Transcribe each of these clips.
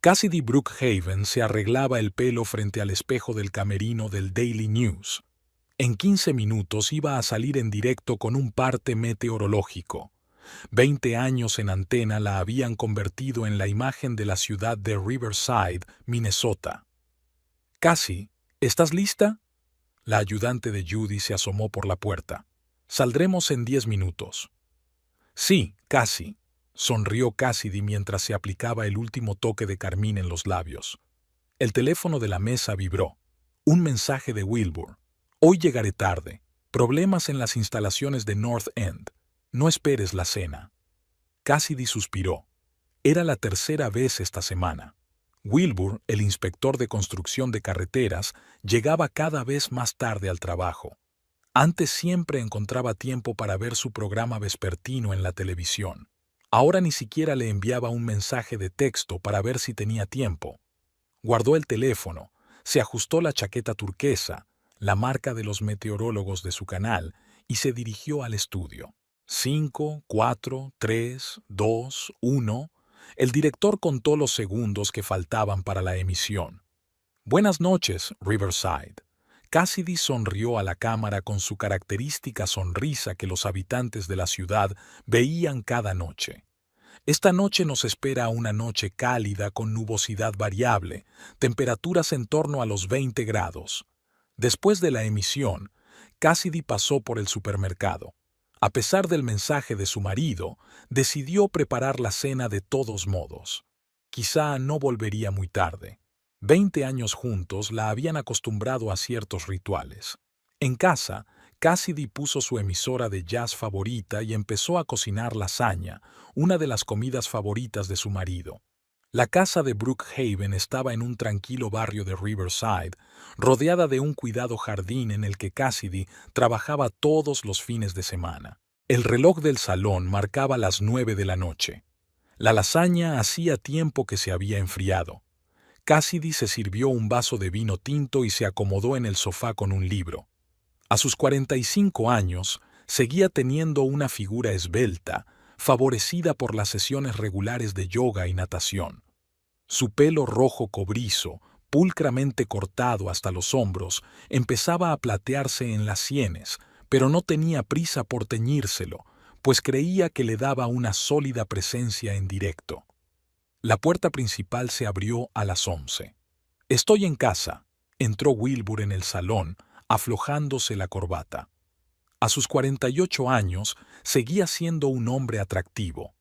Cassidy Brookhaven se arreglaba el pelo frente al espejo del camerino del Daily News. En 15 minutos iba a salir en directo con un parte meteorológico. 20 años en antena la habían convertido en la imagen de la ciudad de Riverside, Minnesota. «Cassie, ¿estás lista?» La ayudante de Judy se asomó por la puerta. «Saldremos en 10 minutos». «Sí, Cassie», sonrió Cassidy mientras se aplicaba el último toque de carmín en los labios. El teléfono de la mesa vibró. Un mensaje de Wilbur. «Hoy llegaré tarde. Problemas en las instalaciones de North End. No esperes la cena». Cassidy suspiró. Era la tercera vez esta semana. Wilbur, el inspector de construcción de carreteras, llegaba cada vez más tarde al trabajo. Antes siempre encontraba tiempo para ver su programa vespertino en la televisión. Ahora ni siquiera le enviaba un mensaje de texto para ver si tenía tiempo. Guardó el teléfono, se ajustó la chaqueta turquesa, la marca de los meteorólogos de su canal, y se dirigió al estudio. 5, 4, 3, 2, 1. El director contó los segundos que faltaban para la emisión. «Buenas noches, Riverside». Cassidy sonrió a la cámara con su característica sonrisa que los habitantes de la ciudad veían cada noche. «Esta noche nos espera una noche cálida con nubosidad variable, temperaturas en torno a los 20 grados». Después de la emisión, Cassidy pasó por el supermercado. A pesar del mensaje de su marido, decidió preparar la cena de todos modos. Quizá no volvería muy tarde. 20 años juntos la habían acostumbrado a ciertos rituales. En casa, Cassidy puso su emisora de jazz favorita y empezó a cocinar lasaña, una de las comidas favoritas de su marido. La casa de Brookhaven estaba en un tranquilo barrio de Riverside, rodeada de un cuidado jardín en el que Cassidy trabajaba todos los fines de semana. El reloj del salón marcaba las 9 de la noche. La lasaña hacía tiempo que se había enfriado. Cassidy se sirvió un vaso de vino tinto y se acomodó en el sofá con un libro. A sus 45 años, seguía teniendo una figura esbelta, favorecida por las sesiones regulares de yoga y natación. Su pelo rojo cobrizo, pulcramente cortado hasta los hombros, empezaba a platearse en las sienes, pero no tenía prisa por teñírselo, pues creía que le daba una sólida presencia en directo. La puerta principal se abrió a las 11. «Estoy en casa», entró Wilbur en el salón, aflojándose la corbata. A sus 48 años, seguía siendo un hombre atractivo,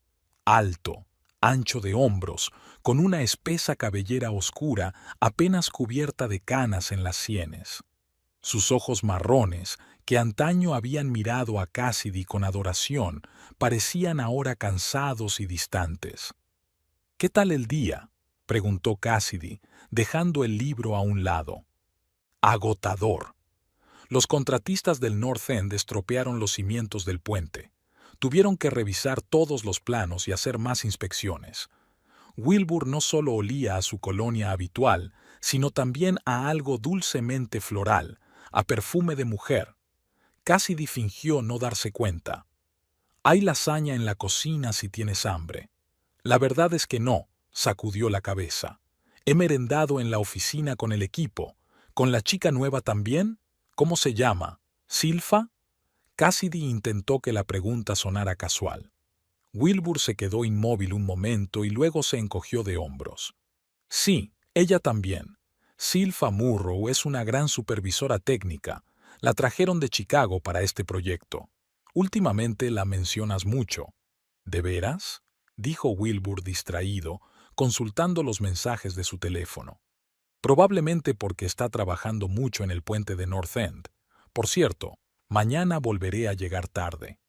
alto, ancho de hombros, con una espesa cabellera oscura apenas cubierta de canas en las sienes. Sus ojos marrones, que antaño habían mirado a Cassidy con adoración, parecían ahora cansados y distantes. «¿Qué tal el día?», preguntó Cassidy, dejando el libro a un lado. «Agotador». Los contratistas del North End estropearon los cimientos del puente. Tuvieron que revisar todos los planos y hacer más inspecciones. Wilbur no solo olía a su colonia habitual, sino también a algo dulcemente floral, a perfume de mujer. Cassidy fingió no darse cuenta. «Hay lasaña en la cocina si tienes hambre». «La verdad es que no», sacudió la cabeza. «He merendado en la oficina con el equipo. ¿Con la chica nueva también? ¿Cómo se llama? ¿Silfa?» Cassidy intentó que la pregunta sonara casual. Wilbur se quedó inmóvil un momento y luego se encogió de hombros. «Sí, ella también. Silfa Murrow es una gran supervisora técnica. La trajeron de Chicago para este proyecto. Últimamente la mencionas mucho». «¿De veras?», dijo Wilbur distraído, consultando los mensajes de su teléfono. «Probablemente porque está trabajando mucho en el puente de North End. Por cierto, mañana volveré a llegar tarde».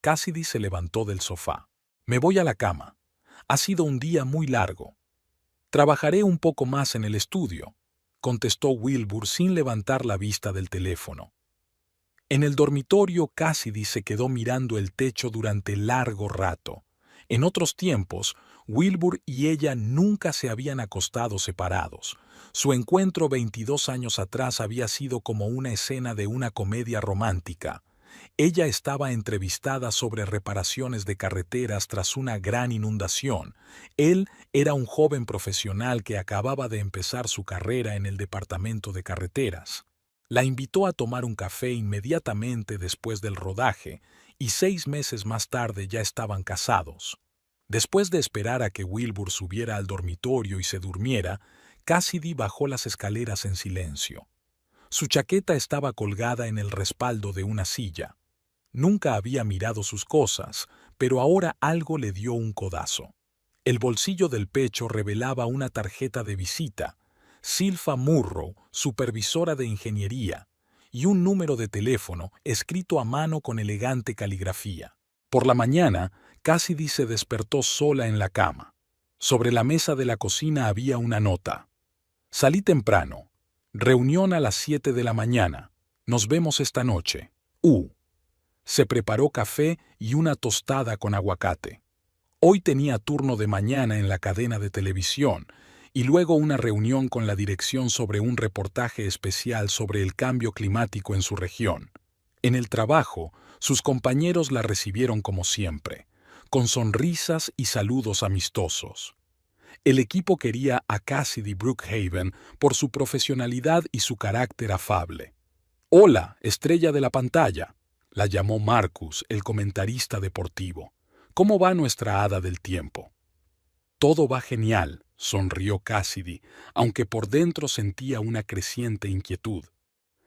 Cassidy se levantó del sofá. «Me voy a la cama. Ha sido un día muy largo». «Trabajaré un poco más en el estudio», contestó Wilbur sin levantar la vista del teléfono. En el dormitorio, Cassidy se quedó mirando el techo durante largo rato. En otros tiempos, Wilbur y ella nunca se habían acostado separados. Su encuentro 22 años atrás había sido como una escena de una comedia romántica. Ella estaba entrevistada sobre reparaciones de carreteras tras una gran inundación. Él era un joven profesional que acababa de empezar su carrera en el departamento de carreteras. La invitó a tomar un café inmediatamente después del rodaje, y 6 meses más tarde ya estaban casados. Después de esperar a que Wilbur subiera al dormitorio y se durmiera, Cassidy bajó las escaleras en silencio. Su chaqueta estaba colgada en el respaldo de una silla. Nunca había mirado sus cosas, pero ahora algo le dio un codazo. El bolsillo del pecho revelaba una tarjeta de visita, Silfa Murrow, supervisora de ingeniería, y un número de teléfono escrito a mano con elegante caligrafía. Por la mañana, Cassidy se despertó sola en la cama. Sobre la mesa de la cocina había una nota. Salí temprano. Reunión a las 7 de la mañana. Nos vemos esta noche. Se preparó café y una tostada con aguacate. Hoy tenía turno de mañana en la cadena de televisión y luego una reunión con la dirección sobre un reportaje especial sobre el cambio climático en su región. En el trabajo, sus compañeros la recibieron como siempre, con sonrisas y saludos amistosos. El equipo quería a Cassidy Brookhaven por su profesionalidad y su carácter afable. «Hola, estrella de la pantalla», la llamó Marcus, el comentarista deportivo. «¿Cómo va nuestra hada del tiempo?» «Todo va genial», sonrió Cassidy, aunque por dentro sentía una creciente inquietud.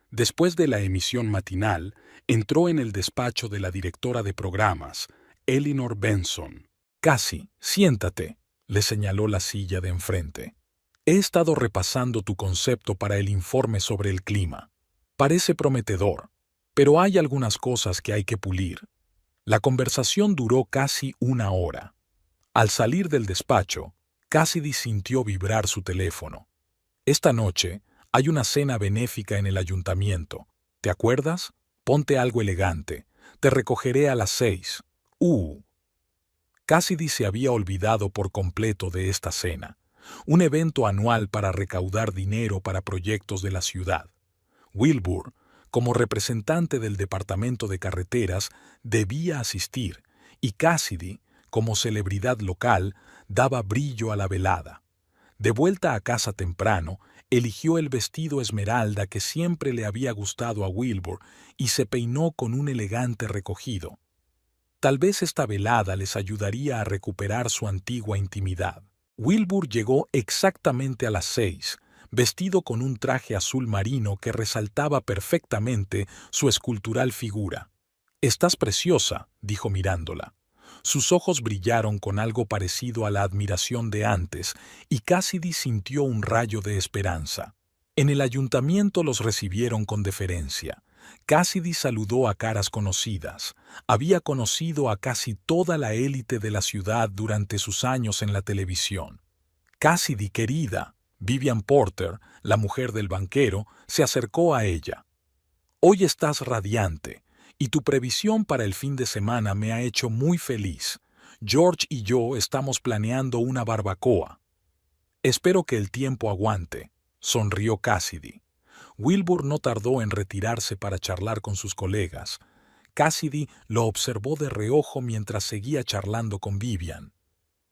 Después de la emisión matinal, entró en el despacho de la directora de programas, Eleanor Benson. «Cassie, siéntate», le señaló la silla de enfrente. «He estado repasando tu concepto para el informe sobre el clima. Parece prometedor, pero hay algunas cosas que hay que pulir». La conversación duró casi 1 hora. Al salir del despacho, Cassidy sintió vibrar su teléfono. «Esta noche hay una cena benéfica en el ayuntamiento. ¿Te acuerdas? Ponte algo elegante. Te recogeré a las 6. Cassidy se había olvidado por completo de esta cena, un evento anual para recaudar dinero para proyectos de la ciudad. Wilbur, como representante del Departamento de Carreteras, debía asistir, y Cassidy, como celebridad local, daba brillo a la velada. De vuelta a casa temprano, eligió el vestido esmeralda que siempre le había gustado a Wilbur y se peinó con un elegante recogido. Tal vez esta velada les ayudaría a recuperar su antigua intimidad. Wilbur llegó exactamente a las 6, vestido con un traje azul marino que resaltaba perfectamente su escultural figura. «Estás preciosa», dijo mirándola. Sus ojos brillaron con algo parecido a la admiración de antes, y Cassidy sintió un rayo de esperanza. En el ayuntamiento los recibieron con deferencia. Cassidy saludó a caras conocidas. Había conocido a casi toda la élite de la ciudad durante sus años en la televisión. «Cassidy, querida», Vivian Porter, la mujer del banquero, se acercó a ella. «Hoy estás radiante, y tu previsión para el fin de semana me ha hecho muy feliz. George y yo estamos planeando una barbacoa». «Espero que el tiempo aguante», sonrió Cassidy. Wilbur no tardó en retirarse para charlar con sus colegas. Cassidy lo observó de reojo mientras seguía charlando con Vivian.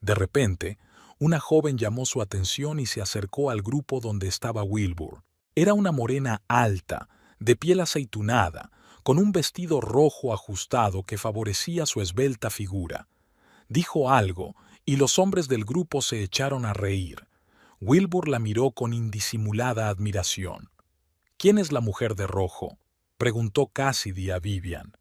De repente, una joven llamó su atención y se acercó al grupo donde estaba Wilbur. Era una morena alta, de piel aceitunada, con un vestido rojo ajustado que favorecía su esbelta figura. Dijo algo, y los hombres del grupo se echaron a reír. Wilbur la miró con indisimulada admiración. «¿Quién es la mujer de rojo?», preguntó Cassidy a Vivian.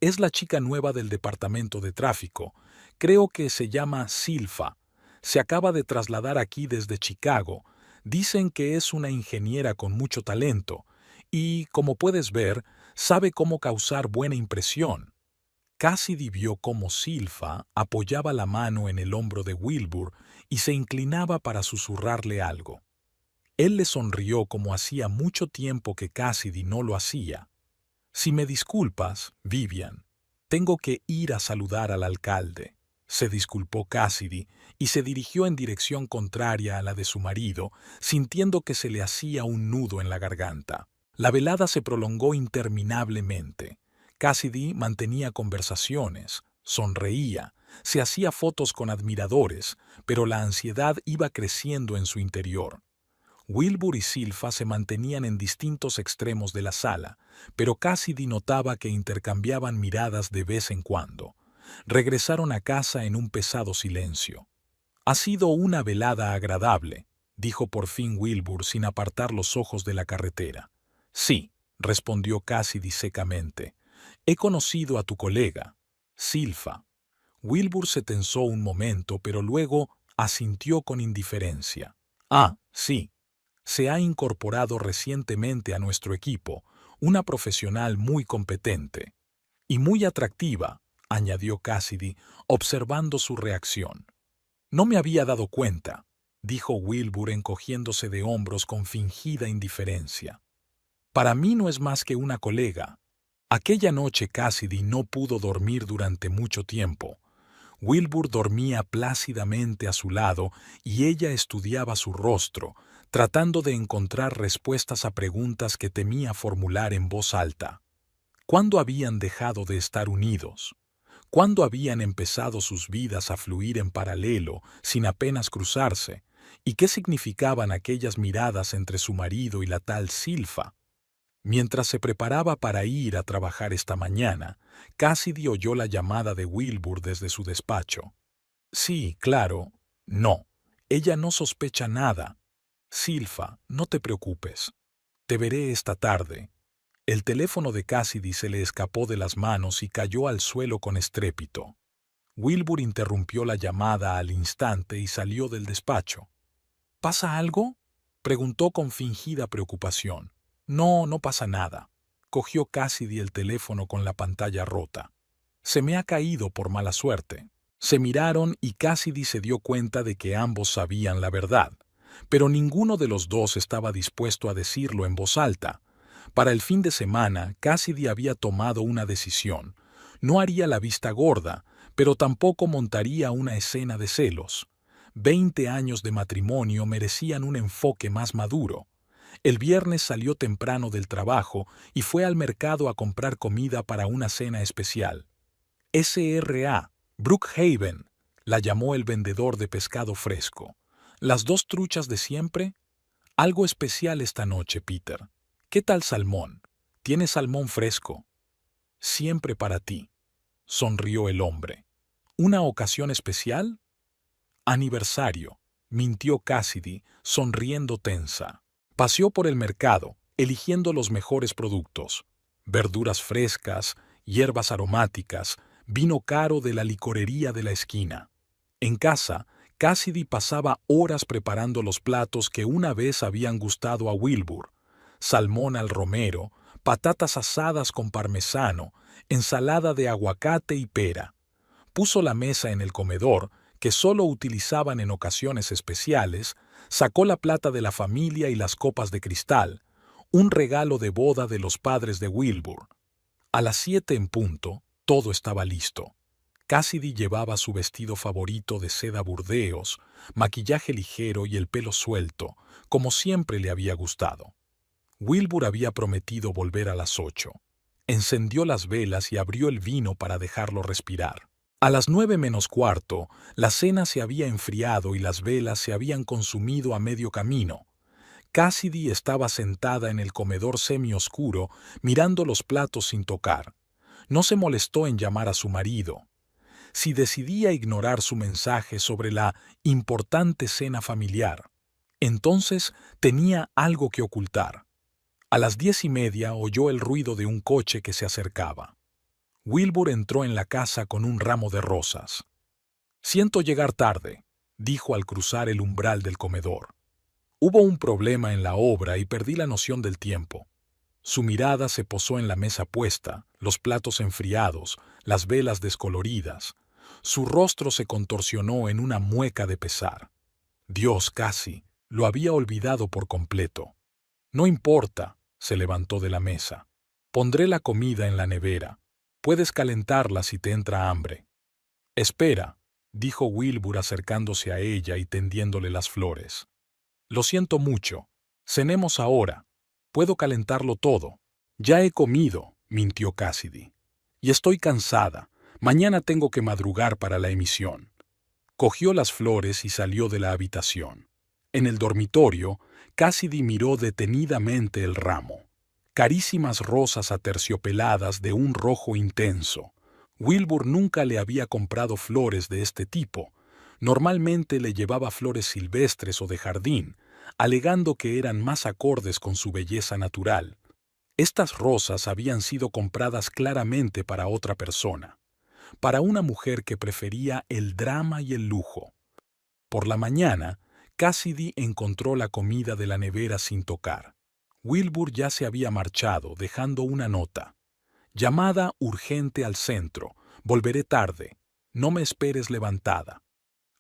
«Es la chica nueva del departamento de tráfico. Creo que se llama Silfa. Se acaba de trasladar aquí desde Chicago. Dicen que es una ingeniera con mucho talento y, como puedes ver, sabe cómo causar buena impresión». Cassidy vio cómo Silfa apoyaba la mano en el hombro de Wilbur y se inclinaba para susurrarle algo. Él le sonrió como hacía mucho tiempo que Cassidy no lo hacía. «Si me disculpas, Vivian, tengo que ir a saludar al alcalde», se disculpó Cassidy y se dirigió en dirección contraria a la de su marido, sintiendo que se le hacía un nudo en la garganta. La velada se prolongó interminablemente. Cassidy mantenía conversaciones, sonreía, se hacía fotos con admiradores, pero la ansiedad iba creciendo en su interior. Wilbur y Silpha se mantenían en distintos extremos de la sala, pero Cassidy notaba que intercambiaban miradas de vez en cuando. Regresaron a casa en un pesado silencio. «Ha sido una velada agradable», dijo por fin Wilbur sin apartar los ojos de la carretera. «Sí», respondió Cassidy secamente. «He conocido a tu colega, Silpha». Wilbur se tensó un momento, pero luego asintió con indiferencia. «Ah, sí. Se ha incorporado recientemente a nuestro equipo, una profesional muy competente. Y muy atractiva», añadió Cassidy, observando su reacción. «No me había dado cuenta», dijo Wilbur encogiéndose de hombros con fingida indiferencia. «Para mí no es más que una colega». Aquella noche Cassidy no pudo dormir durante mucho tiempo. Wilbur dormía plácidamente a su lado y ella estudiaba su rostro, tratando de encontrar respuestas a preguntas que temía formular en voz alta. ¿Cuándo habían dejado de estar unidos? ¿Cuándo habían empezado sus vidas a fluir en paralelo, sin apenas cruzarse? ¿Y qué significaban aquellas miradas entre su marido y la tal Silpha? Mientras se preparaba para ir a trabajar esta mañana, Cassidy oyó la llamada de Wilbur desde su despacho. «Sí, claro. No. Ella no sospecha nada. Silpha, no te preocupes. Te veré esta tarde». El teléfono de Cassidy se le escapó de las manos y cayó al suelo con estrépito. Wilbur interrumpió la llamada al instante y salió del despacho. «¿Pasa algo?», preguntó con fingida preocupación. «No, no pasa nada». Cogió Cassidy el teléfono con la pantalla rota. «Se me ha caído por mala suerte». Se miraron y Cassidy se dio cuenta de que ambos sabían la verdad, pero ninguno de los dos estaba dispuesto a decirlo en voz alta. Para el fin de semana, Cassidy había tomado una decisión. No haría la vista gorda, pero tampoco montaría una escena de celos. 20 años de matrimonio merecían un enfoque más maduro. El viernes salió temprano del trabajo y fue al mercado a comprar comida para una cena especial. S.R.A. Brookhaven, la llamó el vendedor de pescado fresco. ¿Las 2 truchas de siempre? Algo especial esta noche, Peter. ¿Qué tal salmón? ¿Tienes salmón fresco? Siempre para ti, sonrió el hombre. ¿Una ocasión especial? Aniversario, mintió Cassidy, sonriendo tensa. Paseó por el mercado, eligiendo los mejores productos. Verduras frescas, hierbas aromáticas, vino caro de la licorería de la esquina. En casa, Cassidy pasaba horas preparando los platos que una vez habían gustado a Wilbur. Salmón al romero, patatas asadas con parmesano, ensalada de aguacate y pera. Puso la mesa en el comedor, que solo utilizaban en ocasiones especiales, sacó la plata de la familia y las copas de cristal, un regalo de boda de los padres de Wilbur. A las 7 en punto, todo estaba listo. Cassidy llevaba su vestido favorito de seda burdeos, maquillaje ligero y el pelo suelto, como siempre le había gustado. Wilbur había prometido volver a las 8. Encendió las velas y abrió el vino para dejarlo respirar. A las 9 menos cuarto, la cena se había enfriado y las velas se habían consumido a medio camino. Cassidy estaba sentada en el comedor semioscuro, mirando los platos sin tocar. No se molestó en llamar a su marido. Si decidía ignorar su mensaje sobre la importante cena familiar, entonces tenía algo que ocultar. A las 10:30 oyó el ruido de un coche que se acercaba. Wilbur entró en la casa con un ramo de rosas. «Siento llegar tarde», dijo al cruzar el umbral del comedor. «Hubo un problema en la obra y perdí la noción del tiempo». Su mirada se posó en la mesa puesta, los platos enfriados, las velas descoloridas. Su rostro se contorsionó en una mueca de pesar. Dios, casi, lo había olvidado por completo. «No importa», se levantó de la mesa. «Pondré la comida en la nevera. Puedes calentarla si te entra hambre». «Espera», dijo Wilbur acercándose a ella y tendiéndole las flores. «Lo siento mucho. Cenemos ahora. Puedo calentarlo todo». «Ya he comido», mintió Cassidy. Y estoy cansada. Mañana tengo que madrugar para la emisión. Cogió las flores y salió de la habitación. En el dormitorio, Cassidy miró detenidamente el ramo. Carísimas rosas aterciopeladas de un rojo intenso. Wilbur nunca le había comprado flores de este tipo. Normalmente le llevaba flores silvestres o de jardín, alegando que eran más acordes con su belleza natural. Estas rosas habían sido compradas claramente para otra persona, para una mujer que prefería el drama y el lujo. Por la mañana, Cassidy encontró la comida de la nevera sin tocar. Wilbur ya se había marchado, dejando una nota. Llamada urgente al centro. Volveré tarde. No me esperes levantada.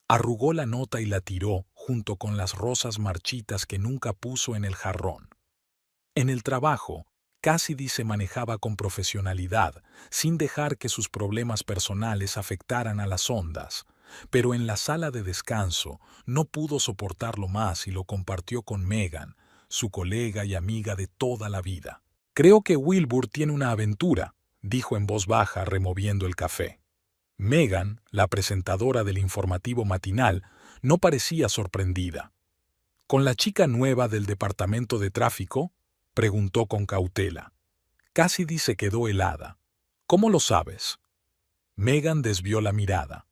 Arrugó la nota y la tiró, junto con las rosas marchitas que nunca puso en el jarrón. En el trabajo, Cassidy se manejaba con profesionalidad, sin dejar que sus problemas personales afectaran a las ondas. Pero en la sala de descanso no pudo soportarlo más y lo compartió con Megan, su colega y amiga de toda la vida. «Creo que Wilbur tiene una aventura», dijo en voz baja removiendo el café. Megan, la presentadora del informativo matinal, no parecía sorprendida. «¿Con la chica nueva del departamento de tráfico?», preguntó con cautela. Cassidy se quedó helada. «¿Cómo lo sabes?». Megan desvió la mirada.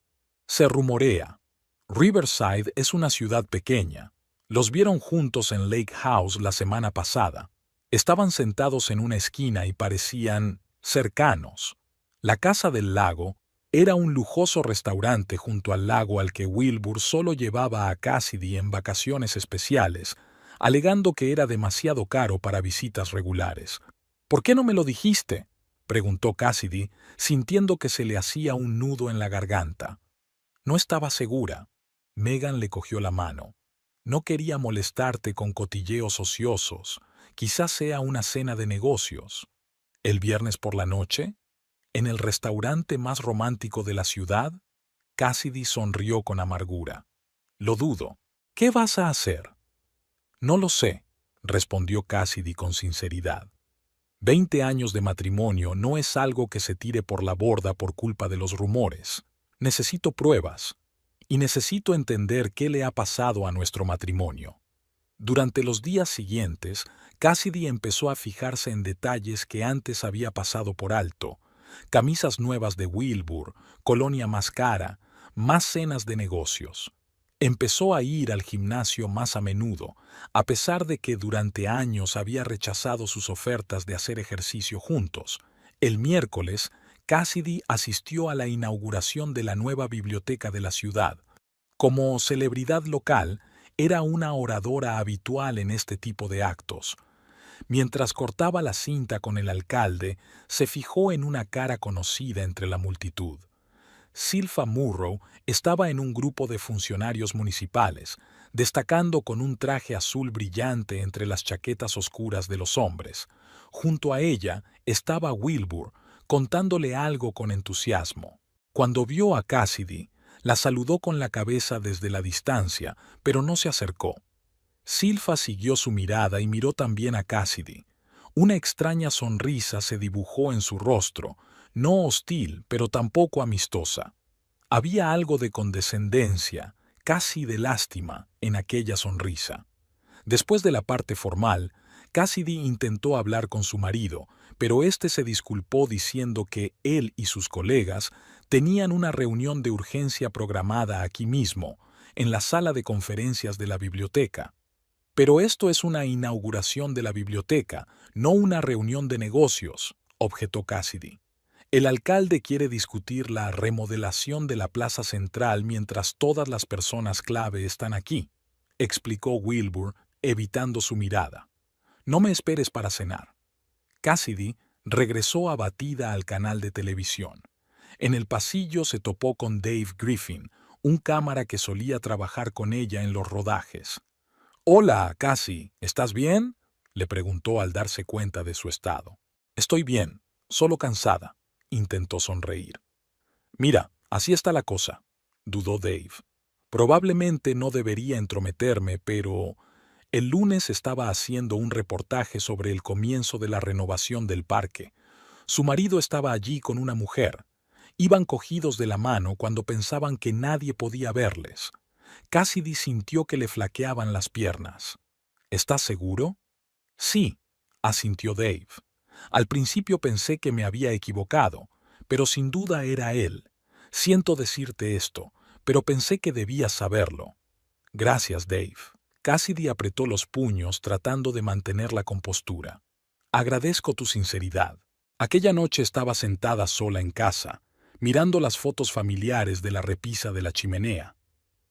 «Se rumorea. Riverside es una ciudad pequeña. Los vieron juntos en Lake House la semana pasada. Estaban sentados en una esquina y parecían cercanos. La Casa del Lago era un lujoso restaurante junto al lago al que Wilbur solo llevaba a Cassidy en vacaciones especiales, alegando que era demasiado caro para visitas regulares. «¿Por qué no me lo dijiste?», preguntó Cassidy, sintiendo que se le hacía un nudo en la garganta. No estaba segura. Megan le cogió la mano. «No quería molestarte con cotilleos ociosos. Quizás sea una cena de negocios». «¿El viernes por la noche? ¿En el restaurante más romántico de la ciudad?». Cassidy sonrió con amargura. «Lo dudo. ¿Qué vas a hacer?». «No lo sé», respondió Cassidy con sinceridad. 20 años de matrimonio no es algo que se tire por la borda por culpa de los rumores. Necesito pruebas. Y necesito entender qué le ha pasado a nuestro matrimonio». Durante los días siguientes, Cassidy empezó a fijarse en detalles que antes había pasado por alto. Camisas nuevas de Wilbur, colonia más cara, más cenas de negocios. Empezó a ir al gimnasio más a menudo, a pesar de que durante años había rechazado sus ofertas de hacer ejercicio juntos. El miércoles, Cassidy asistió a la inauguración de la nueva biblioteca de la ciudad. Como celebridad local, era una oradora habitual en este tipo de actos. Mientras cortaba la cinta con el alcalde, se fijó en una cara conocida entre la multitud. Zilpha Murrow estaba en un grupo de funcionarios municipales, destacando con un traje azul brillante entre las chaquetas oscuras de los hombres. Junto a ella estaba Wilbur, contándole algo con entusiasmo. Cuando vio a Cassidy, la saludó con la cabeza desde la distancia, pero no se acercó. Zilpha siguió su mirada y miró también a Cassidy. Una extraña sonrisa se dibujó en su rostro, no hostil, pero tampoco amistosa. Había algo de condescendencia, casi de lástima, en aquella sonrisa. Después de la parte formal, Cassidy intentó hablar con su marido, pero éste se disculpó diciendo que él y sus colegas tenían una reunión de urgencia programada aquí mismo, en la sala de conferencias de la biblioteca. «Pero esto es una inauguración de la biblioteca, no una reunión de negocios», objetó Cassidy. «El alcalde quiere discutir la remodelación de la plaza central mientras todas las personas clave están aquí», explicó Wilbur, evitando su mirada. «No me esperes para cenar». Cassidy regresó abatida al canal de televisión. En el pasillo se topó con Dave Griffin, un cámara que solía trabajar con ella en los rodajes. «Hola, Cassie, ¿estás bien?», le preguntó al darse cuenta de su estado. «Estoy bien, solo cansada», intentó sonreír. «Mira, así está la cosa», dudó Dave. «Probablemente no debería entrometerme, pero el lunes estaba haciendo un reportaje sobre el comienzo de la renovación del parque. Su marido estaba allí con una mujer. Iban cogidos de la mano cuando pensaban que nadie podía verles. Cassidy sintió que le flaqueaban las piernas. ¿Estás seguro? Sí, asintió Dave. Al principio pensé que me había equivocado, pero sin duda era él. Siento decirte esto, pero pensé que debías saberlo. Gracias, Dave. Cassidy apretó los puños tratando de mantener la compostura. Agradezco tu sinceridad. Aquella noche estaba sentada sola en casa, mirando las fotos familiares de la repisa de la chimenea.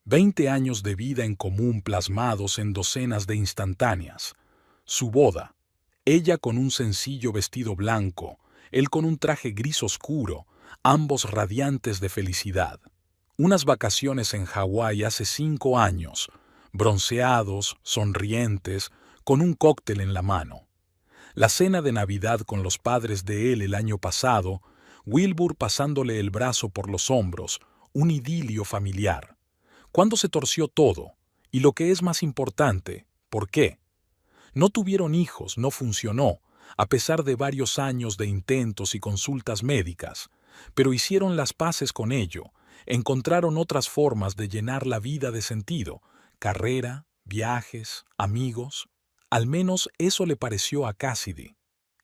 20 años de vida en común plasmados en docenas de instantáneas. Su boda. Ella con un sencillo vestido blanco, él con un traje gris oscuro, ambos radiantes de felicidad. Unas vacaciones en Hawái hace 5 años, bronceados, sonrientes, con un cóctel en la mano. La cena de Navidad con los padres de él el año pasado, Wilbur pasándole el brazo por los hombros, un idilio familiar. ¿Cuándo se torció todo? Y lo que es más importante, ¿por qué? No tuvieron hijos, no funcionó, a pesar de varios años de intentos y consultas médicas, pero hicieron las paces con ello, encontraron otras formas de llenar la vida de sentido, carrera, viajes, amigos. Al menos eso le pareció a Cassidy.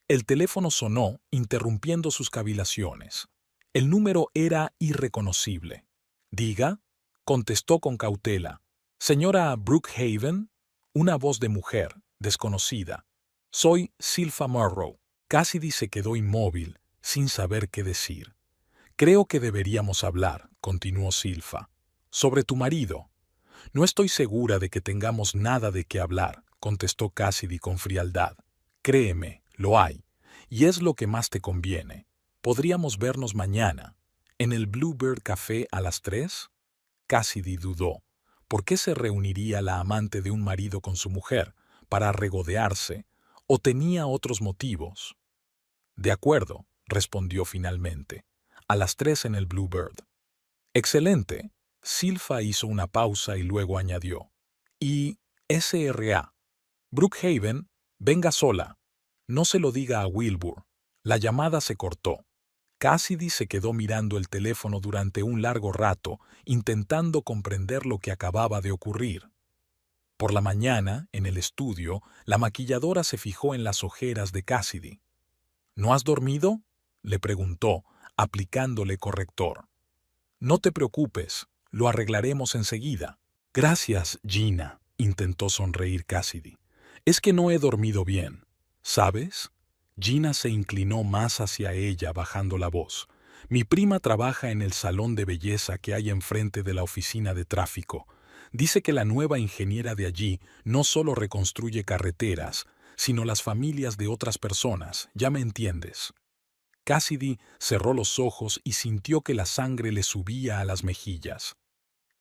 El teléfono sonó, interrumpiendo sus cavilaciones. El número era irreconocible. «Diga», contestó con cautela. «¿Señora Brookhaven?» Una voz de mujer, desconocida. «Soy Silpha Morrow». Cassidy se quedó inmóvil, sin saber qué decir. «Creo que deberíamos hablar», continuó Silpha. «Sobre tu marido». «No estoy segura de que tengamos nada de qué hablar», contestó Cassidy con frialdad. «Créeme, lo hay, y es lo que más te conviene. Podríamos vernos mañana, en el Bluebird Café a las 3». Cassidy dudó. ¿Por qué se reuniría la amante de un marido con su mujer? ¿Para regodearse? ¿O tenía otros motivos? «De acuerdo», respondió finalmente. «A las 3 en el Bluebird». «Excelente». Silpha hizo una pausa y luego añadió. «Y SRA. Brookhaven, venga sola. No se lo diga a Wilbur». La llamada se cortó. Cassidy se quedó mirando el teléfono durante un largo rato, intentando comprender lo que acababa de ocurrir. Por la mañana, en el estudio, la maquilladora se fijó en las ojeras de Cassidy. «¿No has dormido?», le preguntó, aplicándole corrector. «No te preocupes, lo arreglaremos enseguida». «Gracias, Gina», intentó sonreír Cassidy. «Es que no he dormido bien. ¿Sabes?». Gina se inclinó más hacia ella, bajando la voz. «Mi prima trabaja en el salón de belleza que hay enfrente de la oficina de tráfico. Dice que la nueva ingeniera de allí no solo reconstruye carreteras, sino las familias de otras personas, ya me entiendes». Cassidy cerró los ojos y sintió que la sangre le subía a las mejillas.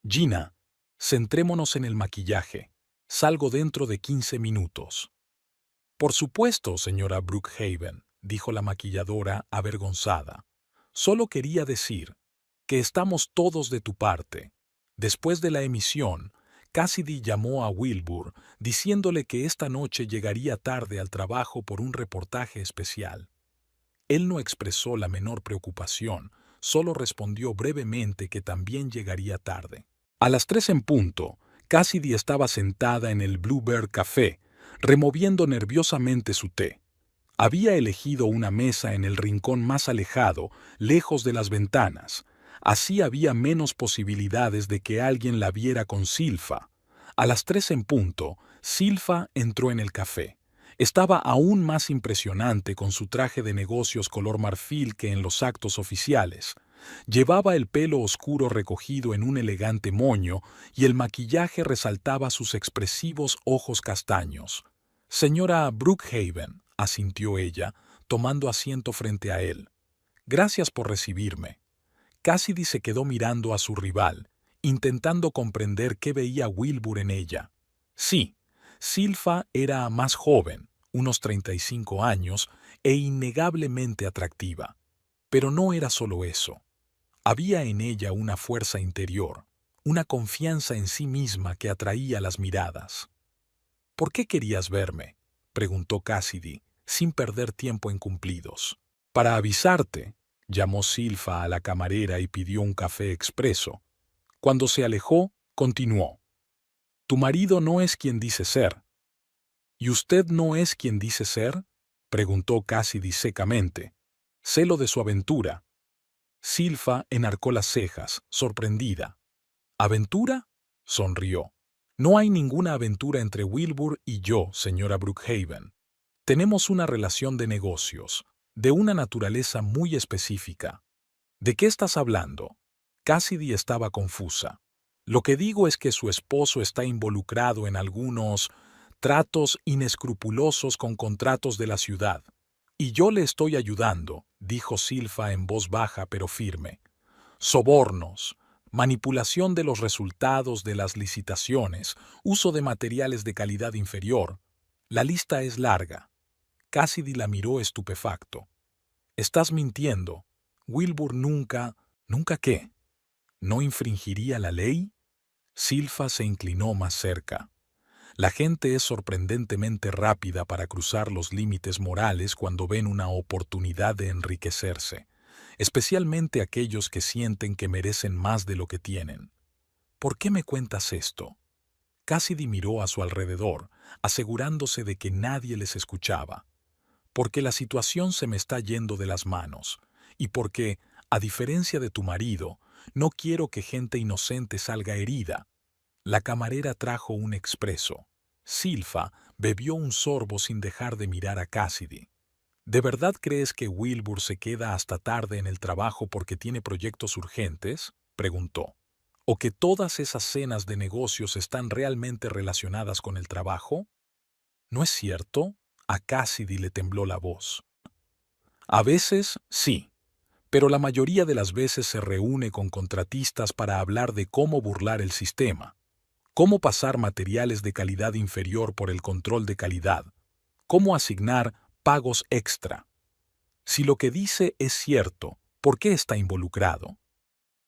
«Gina, centrémonos en el maquillaje. Salgo dentro de 15 minutos». «Por supuesto, señora Brookhaven», dijo la maquilladora avergonzada. «Solo quería decir que estamos todos de tu parte». Después de la emisión, Cassidy llamó a Wilbur diciéndole que esta noche llegaría tarde al trabajo por un reportaje especial. Él no expresó la menor preocupación, solo respondió brevemente que también llegaría tarde. A las 3 en punto, Cassidy estaba sentada en el Bluebird Café, removiendo nerviosamente su té. Había elegido una mesa en el rincón más alejado, lejos de las ventanas. Así había menos posibilidades de que alguien la viera con Silpha. A las 3 en punto, Silpha entró en el café. Estaba aún más impresionante con su traje de negocios color marfil que en los actos oficiales. Llevaba el pelo oscuro recogido en un elegante moño y el maquillaje resaltaba sus expresivos ojos castaños. «Señora Brookhaven», asintió ella, tomando asiento frente a él. «Gracias por recibirme». Cassidy se quedó mirando a su rival, intentando comprender qué veía Wilbur en ella. Sí, Silpha era más joven, unos 35 años, e innegablemente atractiva. Pero no era solo eso. Había en ella una fuerza interior, una confianza en sí misma que atraía las miradas. «¿Por qué querías verme?», preguntó Cassidy, sin perder tiempo en cumplidos. Para avisarte, llamó Silva a la camarera y pidió un café expreso. Cuando se alejó, continuó. Tu marido no es quien dice ser. ¿Y usted no es quien dice ser? Preguntó Cassidy secamente. Celo de su aventura. Silva enarcó las cejas, sorprendida. ¿Aventura? Sonrió. No hay ninguna aventura entre Wilbur y yo, señora Brookhaven. Tenemos una relación de negocios, de una naturaleza muy específica. ¿De qué estás hablando? Cassidy estaba confusa. Lo que digo es que su esposo está involucrado en algunos tratos inescrupulosos con contratos de la ciudad. Y yo le estoy ayudando, dijo Silva en voz baja pero firme. Sobornos, manipulación de los resultados de las licitaciones, uso de materiales de calidad inferior. La lista es larga. Cassidy la miró estupefacto. Estás mintiendo. Wilbur nunca... ¿Nunca qué? ¿No infringiría la ley? Silva se inclinó más cerca. La gente es sorprendentemente rápida para cruzar los límites morales cuando ven una oportunidad de enriquecerse, especialmente aquellos que sienten que merecen más de lo que tienen. ¿Por qué me cuentas esto? Cassidy miró a su alrededor, asegurándose de que nadie les escuchaba. Porque la situación se me está yendo de las manos, y porque, a diferencia de tu marido, no quiero que gente inocente salga herida. La camarera trajo un expreso. Silva bebió un sorbo sin dejar de mirar a Cassidy. ¿De verdad crees que Wilbur se queda hasta tarde en el trabajo porque tiene proyectos urgentes? Preguntó. ¿O que todas esas cenas de negocios están realmente relacionadas con el trabajo? ¿No es cierto? A Cassidy le tembló la voz. A veces, sí, pero la mayoría de las veces se reúne con contratistas para hablar de cómo burlar el sistema, cómo pasar materiales de calidad inferior por el control de calidad, cómo asignar pagos extra. Si lo que dice es cierto, ¿por qué está involucrado?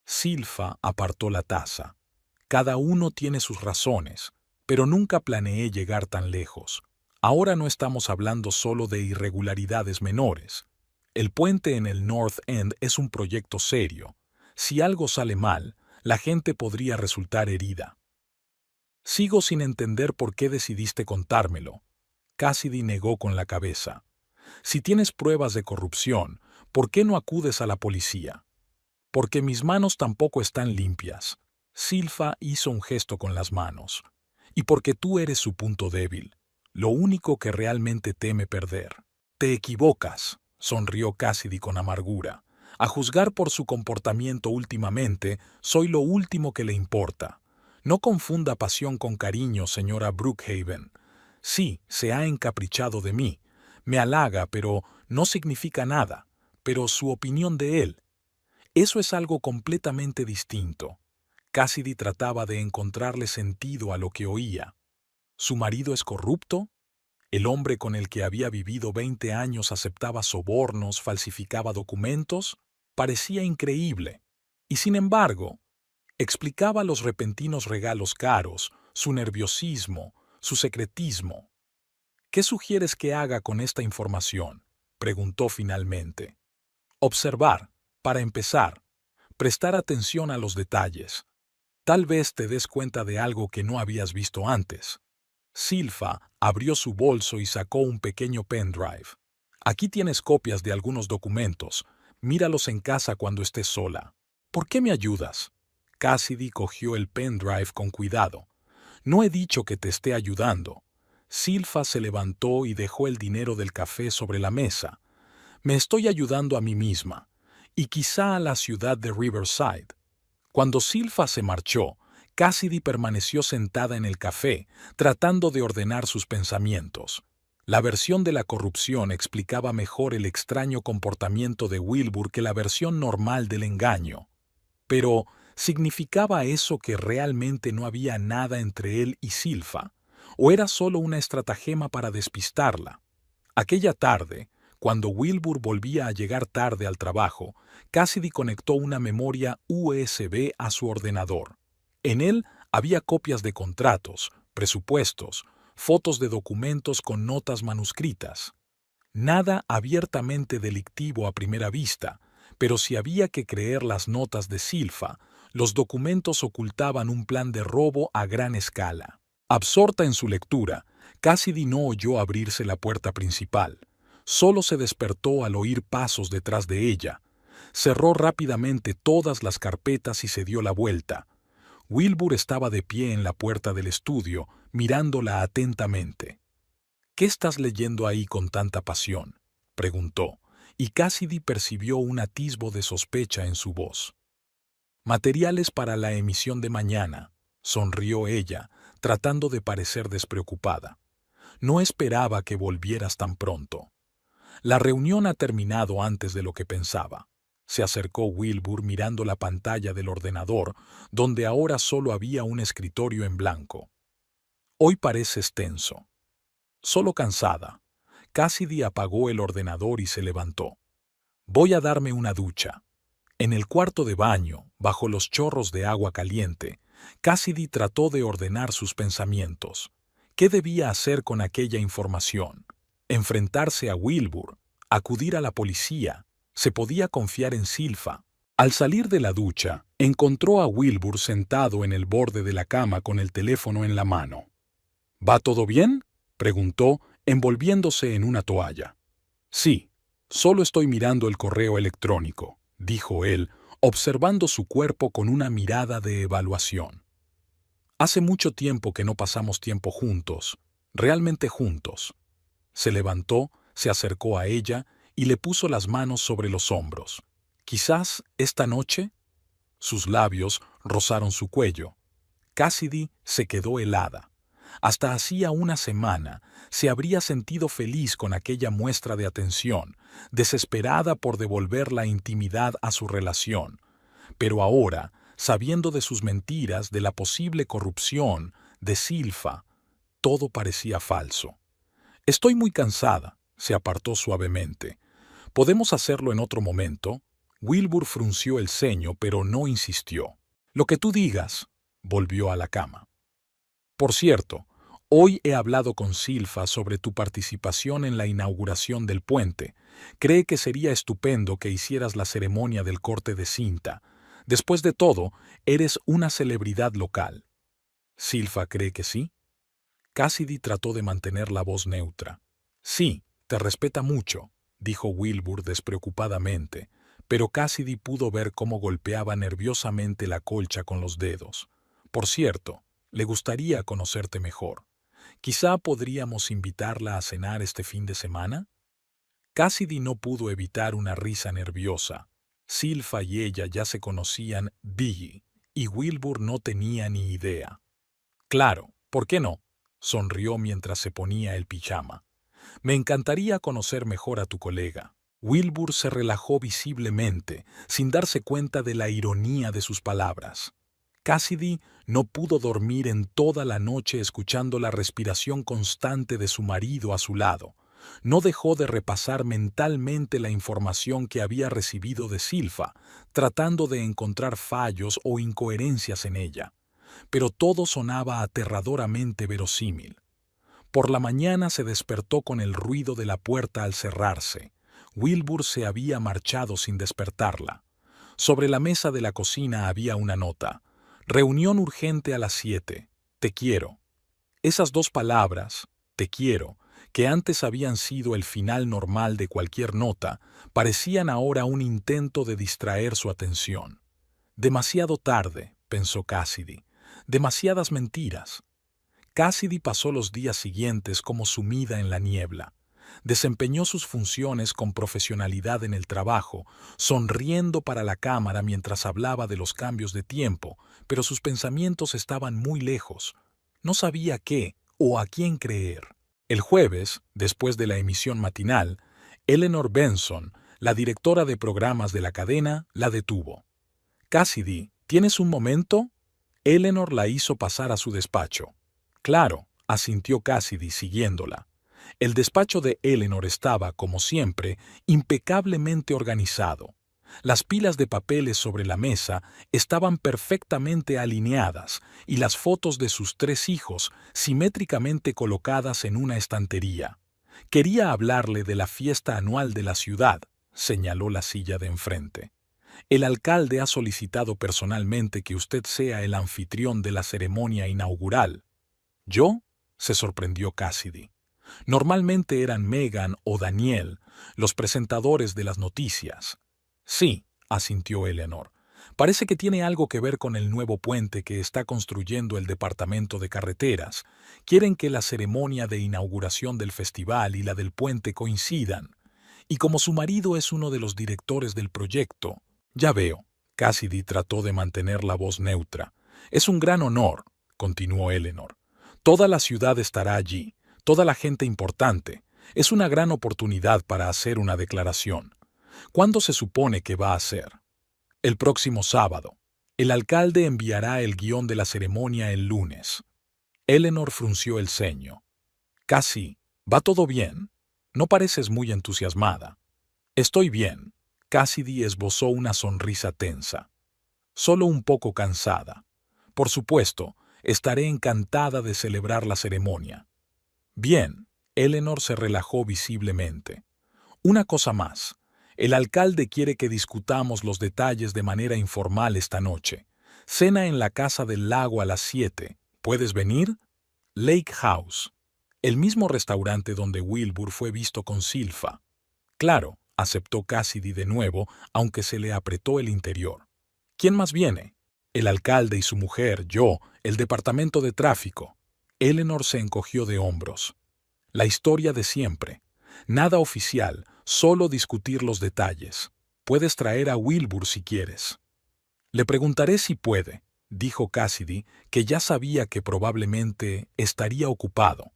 Silva apartó la taza. Cada uno tiene sus razones, pero nunca planeé llegar tan lejos. Ahora no estamos hablando solo de irregularidades menores. El puente en el North End es un proyecto serio. Si algo sale mal, la gente podría resultar herida. Sigo sin entender por qué decidiste contármelo. Cassidy negó con la cabeza. Si tienes pruebas de corrupción, ¿por qué no acudes a la policía? Porque mis manos tampoco están limpias. Silva hizo un gesto con las manos. Y porque tú eres su punto débil. Lo único que realmente teme perder. Te equivocas, sonrió Cassidy con amargura. A juzgar por su comportamiento últimamente, soy lo último que le importa. No confunda pasión con cariño, señora Brookhaven. Sí, se ha encaprichado de mí. Me halaga, pero no significa nada. Pero su opinión de él. Eso es algo completamente distinto. Cassidy trataba de encontrarle sentido a lo que oía. ¿Su marido es corrupto? ¿El hombre con el que había vivido 20 años aceptaba sobornos, falsificaba documentos? Parecía increíble. Y sin embargo, explicaba los repentinos regalos caros, su nerviosismo, su secretismo. ¿Qué sugieres que haga con esta información? Preguntó finalmente. Observar, para empezar. Prestar atención a los detalles. Tal vez te des cuenta de algo que no habías visto antes. Silva abrió su bolso y sacó un pequeño pendrive. Aquí tienes copias de algunos documentos. Míralos en casa cuando estés sola. ¿Por qué me ayudas? Cassidy cogió el pendrive con cuidado. No he dicho que te esté ayudando. Silva se levantó y dejó el dinero del café sobre la mesa. Me estoy ayudando a mí misma, y quizá a la ciudad de Riverside. Cuando Silva se marchó, Cassidy permaneció sentada en el café, tratando de ordenar sus pensamientos. La versión de la corrupción explicaba mejor el extraño comportamiento de Wilbur que la versión normal del engaño. Pero, ¿significaba eso que realmente no había nada entre él y Silva? ¿O era solo una estratagema para despistarla? Aquella tarde, cuando Wilbur volvía a llegar tarde al trabajo, Cassidy conectó una memoria USB a su ordenador. En él había copias de contratos, presupuestos, fotos de documentos con notas manuscritas. Nada abiertamente delictivo a primera vista, pero si había que creer las notas de Silfa, los documentos ocultaban un plan de robo a gran escala. Absorta en su lectura, Cassidy no oyó abrirse la puerta principal. Solo se despertó al oír pasos detrás de ella. Cerró rápidamente todas las carpetas y se dio la vuelta. Wilbur estaba de pie en la puerta del estudio, mirándola atentamente. «¿Qué estás leyendo ahí con tanta pasión?», preguntó, y Cassidy percibió un atisbo de sospecha en su voz. «Materiales para la emisión de mañana», sonrió ella, tratando de parecer despreocupada. «No esperaba que volvieras tan pronto». «La reunión ha terminado antes de lo que pensaba», se acercó Wilbur mirando la pantalla del ordenador, donde ahora solo había un escritorio en blanco. «Hoy pareces tenso». «Solo cansada». Cassidy apagó el ordenador y se levantó. «Voy a darme una ducha». En el cuarto de baño, bajo los chorros de agua caliente, Cassidy trató de ordenar sus pensamientos. ¿Qué debía hacer con aquella información? ¿Enfrentarse a Wilbur? ¿Acudir a la policía? ¿Se podía confiar en Silfa? Al salir de la ducha, encontró a Wilbur sentado en el borde de la cama con el teléfono en la mano. «¿Va todo bien?», preguntó, envolviéndose en una toalla. «Sí, solo estoy mirando el correo electrónico», dijo él, observando su cuerpo con una mirada de evaluación. «Hace mucho tiempo que no pasamos tiempo juntos, realmente juntos». Se levantó, se acercó a ella y le puso las manos sobre los hombros. «¿Quizás esta noche?». Sus labios rozaron su cuello. Cassidy se quedó helada. Hasta hacía una semana se habría sentido feliz con aquella muestra de atención, desesperada por devolver la intimidad a su relación. Pero ahora, sabiendo de sus mentiras, de la posible corrupción, de Silfa, todo parecía falso. «Estoy muy cansada», se apartó suavemente. «¿Podemos hacerlo en otro momento?». Wilbur frunció el ceño, pero no insistió. «Lo que tú digas», volvió a la cama. «Por cierto, hoy he hablado con Silfa sobre tu participación en la inauguración del puente. Cree que sería estupendo que hicieras la ceremonia del corte de cinta. Después de todo, eres una celebridad local». «¿Silfa cree que sí?». Cassidy trató de mantener la voz neutra. «Sí, te respeta mucho», dijo Wilbur despreocupadamente, pero Cassidy pudo ver cómo golpeaba nerviosamente la colcha con los dedos. «Por cierto, le gustaría conocerte mejor. Quizá podríamos invitarla a cenar este fin de semana». Cassidy no pudo evitar una risa nerviosa. Silfa y ella ya se conocían y Wilbur no tenía ni idea. «Claro, ¿por qué no?», sonrió mientras se ponía el pijama. «Me encantaría conocer mejor a tu colega». Wilbur se relajó visiblemente, sin darse cuenta de la ironía de sus palabras. Cassidy no pudo dormir en toda la noche escuchando la respiración constante de su marido a su lado. No dejó de repasar mentalmente la información que había recibido de Silfa, tratando de encontrar fallos o incoherencias en ella. Pero todo sonaba aterradoramente verosímil. Por la mañana se despertó con el ruido de la puerta al cerrarse. Wilbur se había marchado sin despertarla. Sobre la mesa de la cocina había una nota. «Reunión urgente a las 7. Te quiero». Esas dos palabras, «te quiero», que antes habían sido el final normal de cualquier nota, parecían ahora un intento de distraer su atención. «Demasiado tarde», pensó Cassidy. «Demasiadas mentiras». Cassidy pasó los días siguientes como sumida en la niebla. Desempeñó sus funciones con profesionalidad en el trabajo, sonriendo para la cámara mientras hablaba de los cambios de tiempo, pero sus pensamientos estaban muy lejos. No sabía qué o a quién creer. El jueves, después de la emisión matinal, Eleanor Benson, la directora de programas de la cadena, la detuvo. «Cassidy, ¿tienes un momento?». Eleanor la hizo pasar a su despacho. «Claro», asintió Cassidy siguiéndola. El despacho de Eleanor estaba, como siempre, impecablemente organizado. Las pilas de papeles sobre la mesa estaban perfectamente alineadas y las fotos de sus 3 hijos simétricamente colocadas en una estantería. Quería hablarle de la fiesta anual de la ciudad, señaló la silla de enfrente. El alcalde ha solicitado personalmente que usted sea el anfitrión de la ceremonia inaugural. ¿Yo? Se sorprendió Cassidy. Normalmente eran Megan o Daniel, los presentadores de las noticias. Sí, asintió Eleanor. Parece que tiene algo que ver con el nuevo puente que está construyendo el Departamento de Carreteras. Quieren que la ceremonia de inauguración del festival y la del puente coincidan. Y como su marido es uno de los directores del proyecto, ya veo. Cassidy trató de mantener la voz neutra. Es un gran honor, continuó Eleanor. Toda la ciudad estará allí, toda la gente importante. Es una gran oportunidad para hacer una declaración. ¿Cuándo se supone que va a ser? El próximo sábado. El alcalde enviará el guión de la ceremonia el lunes. Eleanor frunció el ceño. Casi. ¿Va todo bien? No pareces muy entusiasmada. Estoy bien. Cassidy esbozó una sonrisa tensa. Solo un poco cansada. Por supuesto, estaré encantada de celebrar la ceremonia. Bien. Eleanor se relajó visiblemente. Una cosa más. El alcalde quiere que discutamos los detalles de manera informal esta noche. Cena en la Casa del Lago a las 7. ¿Puedes venir? Lake House. El mismo restaurante donde Wilbur fue visto con Silfa. Claro, aceptó Cassidy de nuevo, aunque se le apretó el interior. ¿Quién más viene? El alcalde y su mujer, yo, el departamento de tráfico. Eleanor se encogió de hombros. La historia de siempre. Nada oficial, solo discutir los detalles. Puedes traer a Wilbur si quieres. Le preguntaré si puede, dijo Cassidy, que ya sabía que probablemente estaría ocupado.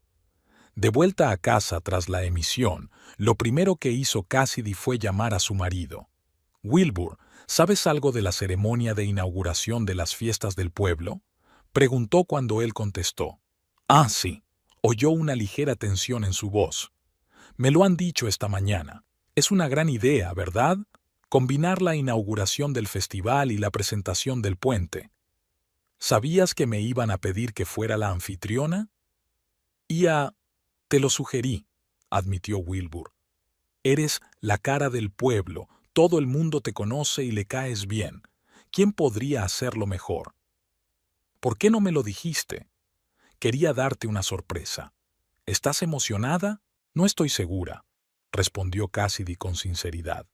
De vuelta a casa tras la emisión, lo primero que hizo Cassidy fue llamar a su marido. Wilbur, ¿sabes algo de la ceremonia de inauguración de las fiestas del pueblo? Preguntó cuando él contestó. Ah, sí. Oyó una ligera tensión en su voz. Me lo han dicho esta mañana. Es una gran idea, ¿verdad? Combinar la inauguración del festival y la presentación del puente. ¿Sabías que me iban a pedir que fuera la anfitriona? Te lo sugerí, admitió Wilbur. Eres la cara del pueblo, todo el mundo te conoce y le caes bien. ¿Quién podría hacerlo mejor? ¿Por qué no me lo dijiste? Quería darte una sorpresa. ¿Estás emocionada? No estoy segura, respondió Cassidy con sinceridad.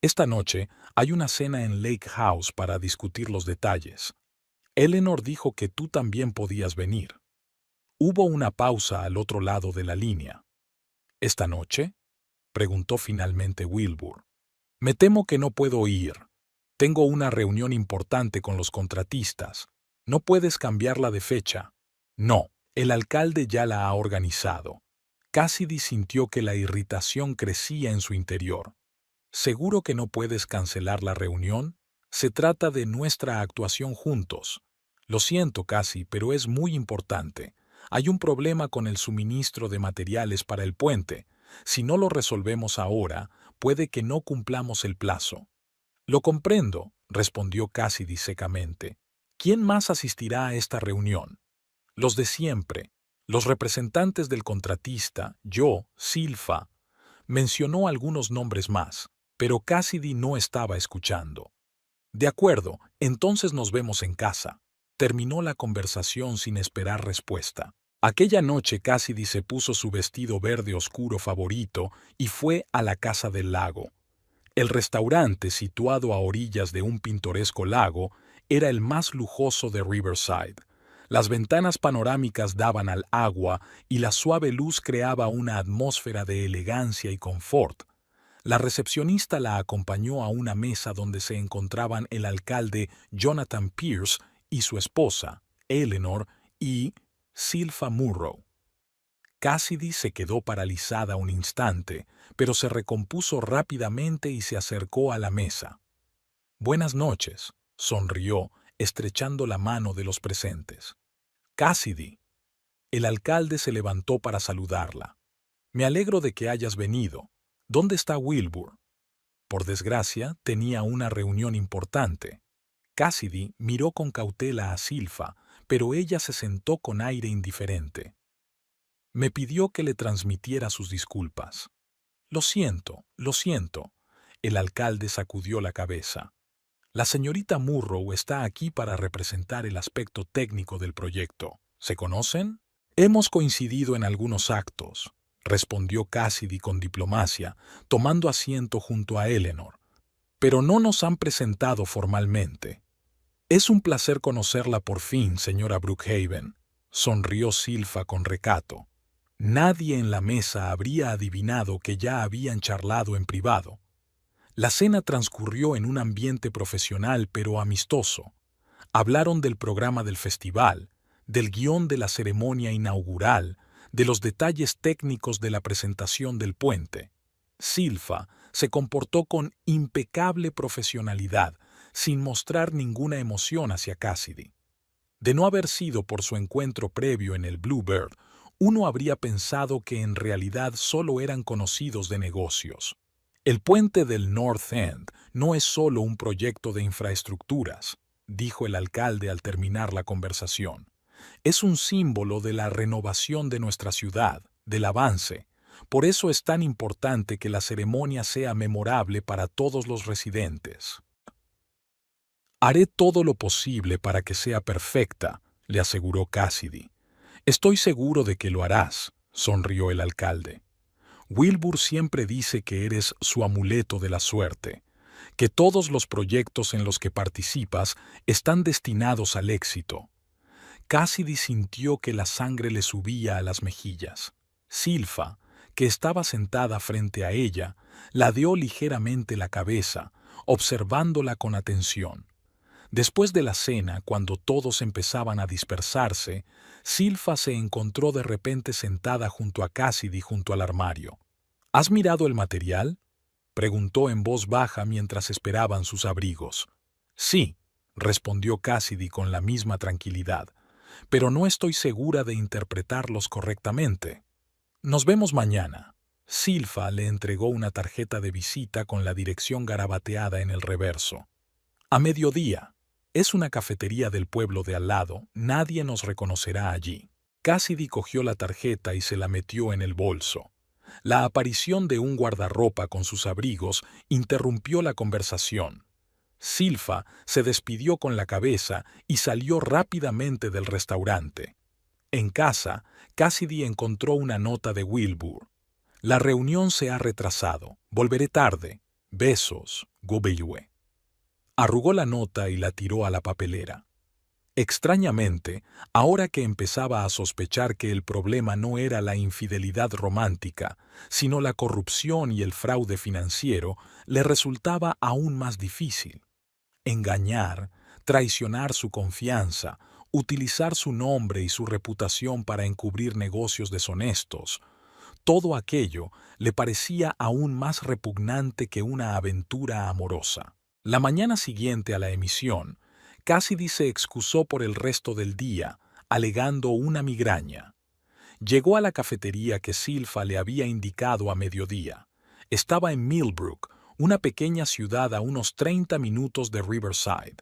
Esta noche hay una cena en Lake House para discutir los detalles. Eleanor dijo que tú también podías venir. Hubo una pausa al otro lado de la línea. ¿Esta noche? Preguntó finalmente Wilbur. Me temo que no puedo ir. Tengo una reunión importante con los contratistas. ¿No puedes cambiarla de fecha? No, el alcalde ya la ha organizado. Cassidy sintió que la irritación crecía en su interior. ¿Seguro que no puedes cancelar la reunión? Se trata de nuestra actuación juntos. Lo siento, Cassie, pero es muy importante. Hay un problema con el suministro de materiales para el puente. Si no lo resolvemos ahora, puede que no cumplamos el plazo. Lo comprendo, respondió Cassidy secamente. ¿Quién más asistirá a esta reunión? Los de siempre. Los representantes del contratista, yo, Silfa. Mencionó algunos nombres más, pero Cassidy no estaba escuchando. De acuerdo, entonces nos vemos en casa. Terminó la conversación sin esperar respuesta. Aquella noche Cassidy se puso su vestido verde oscuro favorito y fue a la Casa del Lago. El restaurante, situado a orillas de un pintoresco lago, era el más lujoso de Riverside. Las ventanas panorámicas daban al agua y la suave luz creaba una atmósfera de elegancia y confort. La recepcionista la acompañó a una mesa donde se encontraban el alcalde Jonathan Pierce y su esposa, Eleanor, y Silfa Murrow. Cassidy se quedó paralizada un instante, pero se recompuso rápidamente y se acercó a la mesa. «Buenas noches», sonrió, estrechando la mano de los presentes. «Cassidy». El alcalde se levantó para saludarla. «Me alegro de que hayas venido. ¿Dónde está Wilbur?» Por desgracia, tenía una reunión importante. Cassidy miró con cautela a Silfa, pero ella se sentó con aire indiferente. Me pidió que le transmitiera sus disculpas. Lo siento, lo siento. El alcalde sacudió la cabeza. La señorita Murrow está aquí para representar el aspecto técnico del proyecto. ¿Se conocen? Hemos coincidido en algunos actos, respondió Cassidy con diplomacia, tomando asiento junto a Eleanor. Pero no nos han presentado formalmente. Es un placer conocerla por fin, señora Brookhaven, sonrió Silfa con recato. Nadie en la mesa habría adivinado que ya habían charlado en privado. La cena transcurrió en un ambiente profesional pero amistoso. Hablaron del programa del festival, del guión de la ceremonia inaugural, de los detalles técnicos de la presentación del puente. Silfa se comportó con impecable profesionalidad, sin mostrar ninguna emoción hacia Cassidy. De no haber sido por su encuentro previo en el Bluebird, uno habría pensado que en realidad solo eran conocidos de negocios. El puente del North End no es solo un proyecto de infraestructuras, dijo el alcalde al terminar la conversación. Es un símbolo de la renovación de nuestra ciudad, del avance. Por eso es tan importante que la ceremonia sea memorable para todos los residentes. Haré todo lo posible para que sea perfecta, le aseguró Cassidy. Estoy seguro de que lo harás, sonrió el alcalde. Wilbur siempre dice que eres su amuleto de la suerte, que todos los proyectos en los que participas están destinados al éxito. Cassidy sintió que la sangre le subía a las mejillas. Silfa, que estaba sentada frente a ella, ladeó ligeramente la cabeza, observándola con atención. Después de la cena, cuando todos empezaban a dispersarse, Silfa se encontró de repente sentada junto a Cassidy junto al armario. ¿Has mirado el material?, preguntó en voz baja mientras esperaban sus abrigos. Sí, respondió Cassidy con la misma tranquilidad, pero no estoy segura de interpretarlos correctamente. Nos vemos mañana. Silfa le entregó una tarjeta de visita con la dirección garabateada en el reverso. A mediodía. Es una cafetería del pueblo de al lado, nadie nos reconocerá allí. Cassidy cogió la tarjeta y se la metió en el bolso. La aparición de un guardarropa con sus abrigos interrumpió la conversación. Silfa se despidió con la cabeza y salió rápidamente del restaurante. En casa, Cassidy encontró una nota de Wilbur. La reunión se ha retrasado. Volveré tarde. Besos, Gobeyue. Arrugó la nota y la tiró a la papelera. Extrañamente, ahora que empezaba a sospechar que el problema no era la infidelidad romántica, sino la corrupción y el fraude financiero, le resultaba aún más difícil. Engañar, traicionar su confianza, utilizar su nombre y su reputación para encubrir negocios deshonestos, todo aquello le parecía aún más repugnante que una aventura amorosa. La mañana siguiente a la emisión, Cassidy se excusó por el resto del día, alegando una migraña. Llegó a la cafetería que Silfa le había indicado a mediodía. Estaba en Millbrook, una pequeña ciudad a unos 30 minutos de Riverside.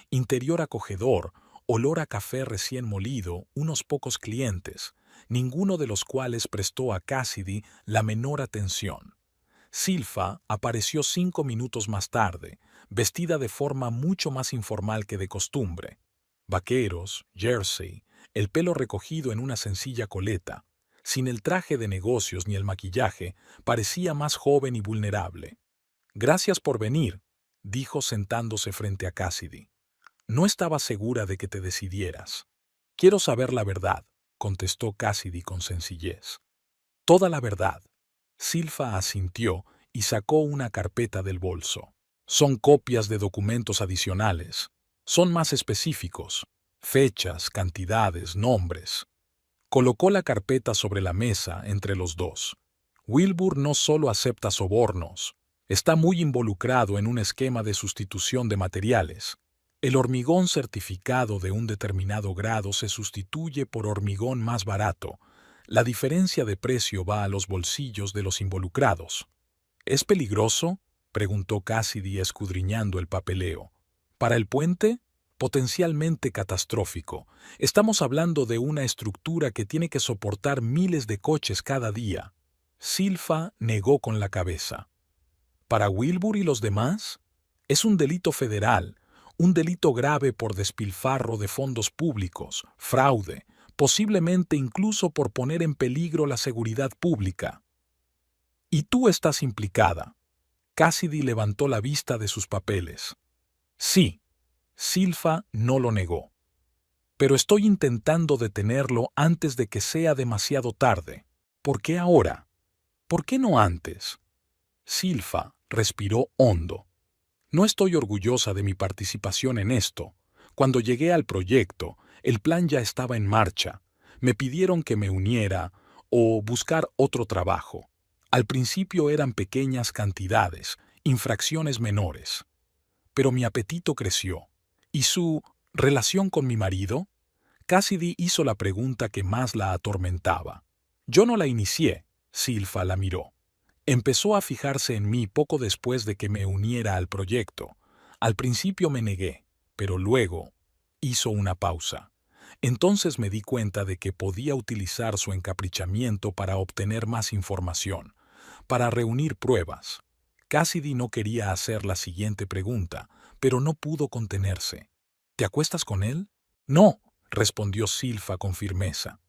Interior acogedor, olor a café recién molido, unos pocos clientes, ninguno de los cuales prestó a Cassidy la menor atención. Silfa apareció 5 minutos más tarde, vestida de forma mucho más informal que de costumbre. Vaqueros, jersey, el pelo recogido en una sencilla coleta. Sin el traje de negocios ni el maquillaje, parecía más joven y vulnerable. «Gracias por venir», dijo sentándose frente a Cassidy. «No estaba segura de que te decidieras». «Quiero saber la verdad», contestó Cassidy con sencillez. «Toda la verdad». Silfa asintió y sacó una carpeta del bolso. «Son copias de documentos adicionales. Son más específicos. Fechas, cantidades, nombres». Colocó la carpeta sobre la mesa entre los dos. «Wilbur no solo acepta sobornos. Está muy involucrado en un esquema de sustitución de materiales. El hormigón certificado de un determinado grado se sustituye por hormigón más barato. La diferencia de precio va a los bolsillos de los involucrados». «¿Es peligroso?», preguntó Cassidy escudriñando el papeleo. «¿Para el puente?», potencialmente catastrófico. Estamos hablando de una estructura que tiene que soportar miles de coches cada día. Silva negó con la cabeza. ¿Para Wilbur y los demás? Es un delito federal, un delito grave por despilfarro de fondos públicos, fraude, posiblemente incluso por poner en peligro la seguridad pública. Y tú estás implicada. Cassidy levantó la vista de sus papeles. Sí, Silva no lo negó. Pero estoy intentando detenerlo antes de que sea demasiado tarde. ¿Por qué ahora? ¿Por qué no antes? Silva respiró hondo. No estoy orgullosa de mi participación en esto. Cuando llegué al proyecto, el plan ya estaba en marcha. Me pidieron que me uniera o buscar otro trabajo. Al principio eran pequeñas cantidades, infracciones menores. Pero mi apetito creció. ¿Y su relación con mi marido? Cassidy hizo la pregunta que más la atormentaba. Yo no la inicié, Silva la miró. Empezó a fijarse en mí poco después de que me uniera al proyecto. Al principio me negué, pero luego hizo una pausa. Entonces me di cuenta de que podía utilizar su encaprichamiento para obtener más información, para reunir pruebas. Cassidy no quería hacer la siguiente pregunta, pero no pudo contenerse. ¿Te acuestas con él? No, respondió Silva con firmeza.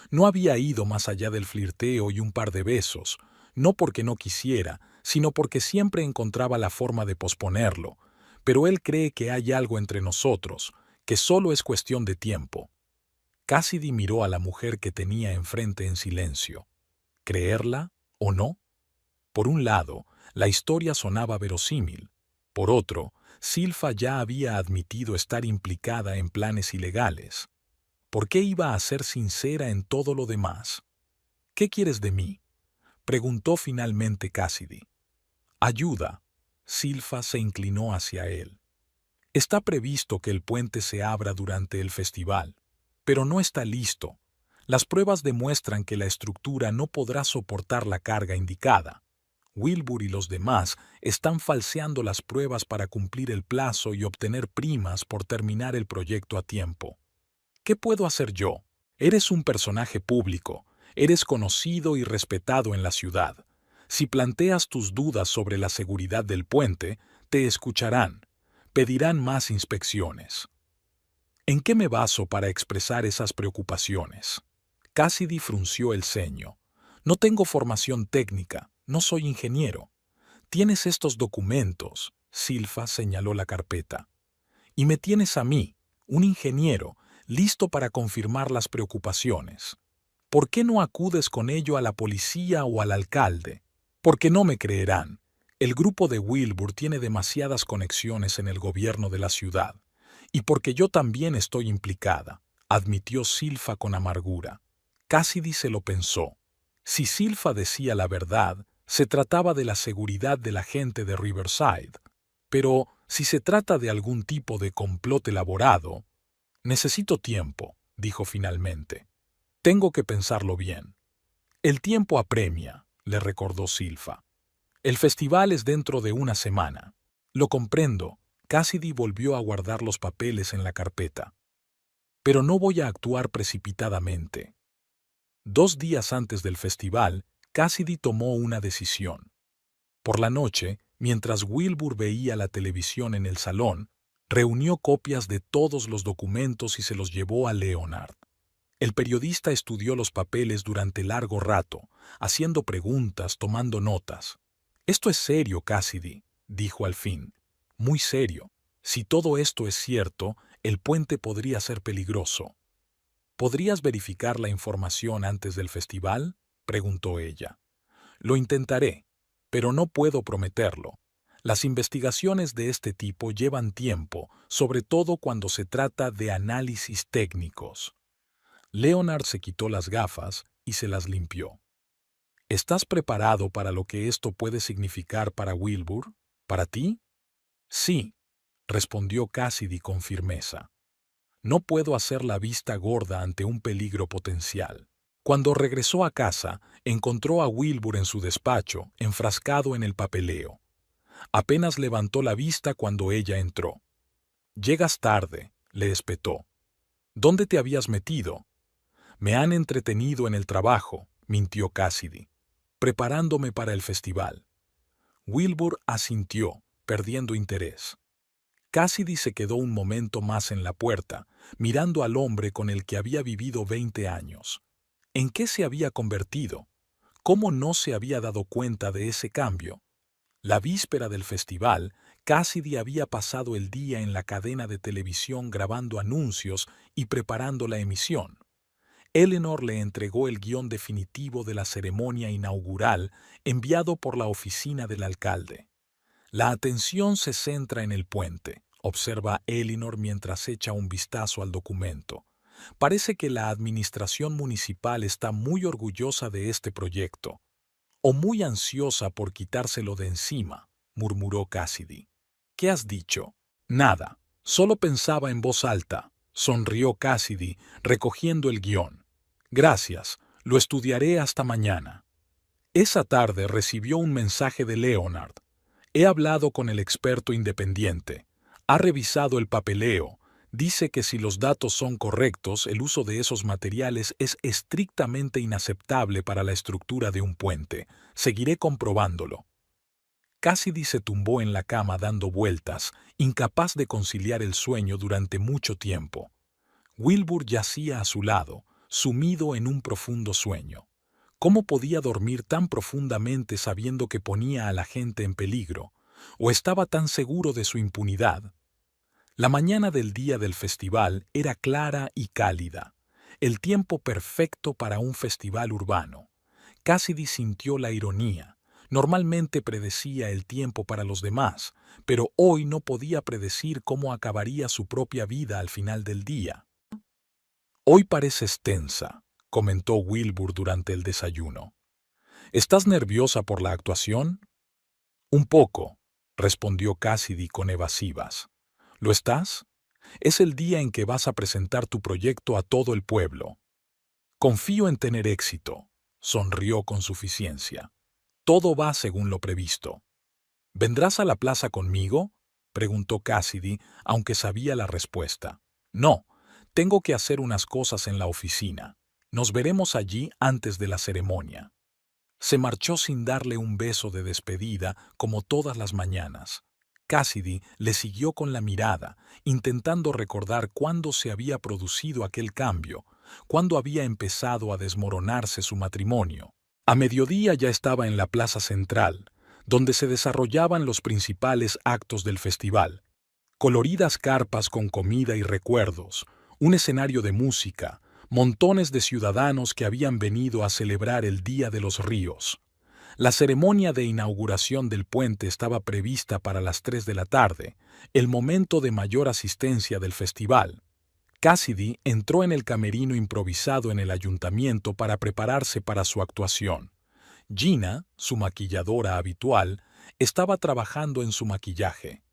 No había ido más allá del flirteo y un par de besos, no porque no quisiera, sino porque siempre encontraba la forma de posponerlo, pero él cree que hay algo entre nosotros, que solo es cuestión de tiempo. Cassidy miró a la mujer que tenía enfrente en silencio. ¿Creerla o no? Por un lado, la historia sonaba verosímil. Por otro, Silva ya había admitido estar implicada en planes ilegales. ¿Por qué iba a ser sincera en todo lo demás? ¿Qué quieres de mí?, preguntó finalmente Cassidy. Ayuda. Silva se inclinó hacia él. Está previsto que el puente se abra durante el festival, pero no está listo. Las pruebas demuestran que la estructura no podrá soportar la carga indicada. Wilbur y los demás están falseando las pruebas para cumplir el plazo y obtener primas por terminar el proyecto a tiempo. ¿Qué puedo hacer yo? Eres un personaje público. Eres conocido y respetado en la ciudad. Si planteas tus dudas sobre la seguridad del puente, te escucharán. Pedirán más inspecciones. ¿En qué me baso para expresar esas preocupaciones? Cassidy frunció el ceño. No tengo formación técnica, no soy ingeniero. Tienes estos documentos, Silva señaló la carpeta. Y me tienes a mí, un ingeniero, listo para confirmar las preocupaciones. ¿Por qué no acudes con ello a la policía o al alcalde? Porque no me creerán. El grupo de Wilbur tiene demasiadas conexiones en el gobierno de la ciudad. Y porque yo también estoy implicada, admitió Silva con amargura. Cassidy se lo pensó. Si Silva decía la verdad, se trataba de la seguridad de la gente de Riverside. Pero si se trata de algún tipo de complot elaborado, necesito tiempo, dijo finalmente. Tengo que pensarlo bien. El tiempo apremia, le recordó Silva. El festival es dentro de una semana. Lo comprendo. Cassidy volvió a guardar los papeles en la carpeta. Pero no voy a actuar precipitadamente. 2 días antes del festival, Cassidy tomó una decisión. Por la noche, mientras Wilbur veía la televisión en el salón, reunió copias de todos los documentos y se los llevó a Leonard. El periodista estudió los papeles durante largo rato, haciendo preguntas, tomando notas. «Esto es serio, Cassidy», dijo al fin. «Muy serio. Si todo esto es cierto, el puente podría ser peligroso». «¿Podrías verificar la información antes del festival?», preguntó ella. «Lo intentaré, pero no puedo prometerlo. Las investigaciones de este tipo llevan tiempo, sobre todo cuando se trata de análisis técnicos». Leonard se quitó las gafas y se las limpió. «¿Estás preparado para lo que esto puede significar para Wilbur? ¿Para ti?» «Sí», respondió Cassidy con firmeza. «No puedo hacer la vista gorda ante un peligro potencial». Cuando regresó a casa, encontró a Wilbur en su despacho, enfrascado en el papeleo. Apenas levantó la vista cuando ella entró. «Llegas tarde», le espetó. ¿Dónde te habías metido? Me han entretenido en el trabajo, mintió Cassidy, preparándome para el festival. Wilbur asintió, perdiendo interés. Cassidy se quedó un momento más en la puerta, mirando al hombre con el que había vivido 20 años. ¿En qué se había convertido? ¿Cómo no se había dado cuenta de ese cambio? La víspera del festival, Cassidy había pasado el día en la cadena de televisión grabando anuncios y preparando la emisión. Eleanor le entregó el guión definitivo de la ceremonia inaugural enviado por la oficina del alcalde. La atención se centra en el puente, observa Eleanor mientras echa un vistazo al documento. Parece que la administración municipal está muy orgullosa de este proyecto. O muy ansiosa por quitárselo de encima, murmuró Cassidy. ¿Qué has dicho? Nada, solo pensaba en voz alta, sonrió Cassidy, recogiendo el guión. Gracias, lo estudiaré hasta mañana. Esa tarde recibió un mensaje de Leonard. He hablado con el experto independiente. Ha revisado el papeleo. Dice que si los datos son correctos, el uso de esos materiales es estrictamente inaceptable para la estructura de un puente. Seguiré comprobándolo. Cassidy se tumbó en la cama dando vueltas, incapaz de conciliar el sueño durante mucho tiempo. Wilbur yacía a su lado, sumido en un profundo sueño. ¿Cómo podía dormir tan profundamente sabiendo que ponía a la gente en peligro? ¿O estaba tan seguro de su impunidad? La mañana del día del festival era clara y cálida, el tiempo perfecto para un festival urbano. Cassidy sintió la ironía. Normalmente predecía el tiempo para los demás, pero hoy no podía predecir cómo acabaría su propia vida al final del día. Hoy pareces tensa, comentó Wilbur durante el desayuno. ¿Estás nerviosa por la actuación? Un poco, respondió Cassidy con evasivas. ¿Lo estás? Es el día en que vas a presentar tu proyecto a todo el pueblo. Confío en tener éxito, sonrió con suficiencia. Todo va según lo previsto. ¿Vendrás a la plaza conmigo? Preguntó Cassidy, aunque sabía la respuesta. No, tengo que hacer unas cosas en la oficina. Nos veremos allí antes de la ceremonia. Se marchó sin darle un beso de despedida, como todas las mañanas. Cassidy le siguió con la mirada, intentando recordar cuándo se había producido aquel cambio, cuándo había empezado a desmoronarse su matrimonio. A mediodía ya estaba en la plaza central, donde se desarrollaban los principales actos del festival. Coloridas carpas con comida y recuerdos, un escenario de música, montones de ciudadanos que habían venido a celebrar el Día de los Ríos. La ceremonia de inauguración del puente estaba prevista para las 3 de la tarde, el momento de mayor asistencia del festival. Cassidy entró en el camerino improvisado en el ayuntamiento para prepararse para su actuación. Gina, su maquilladora habitual, estaba trabajando en su maquillaje.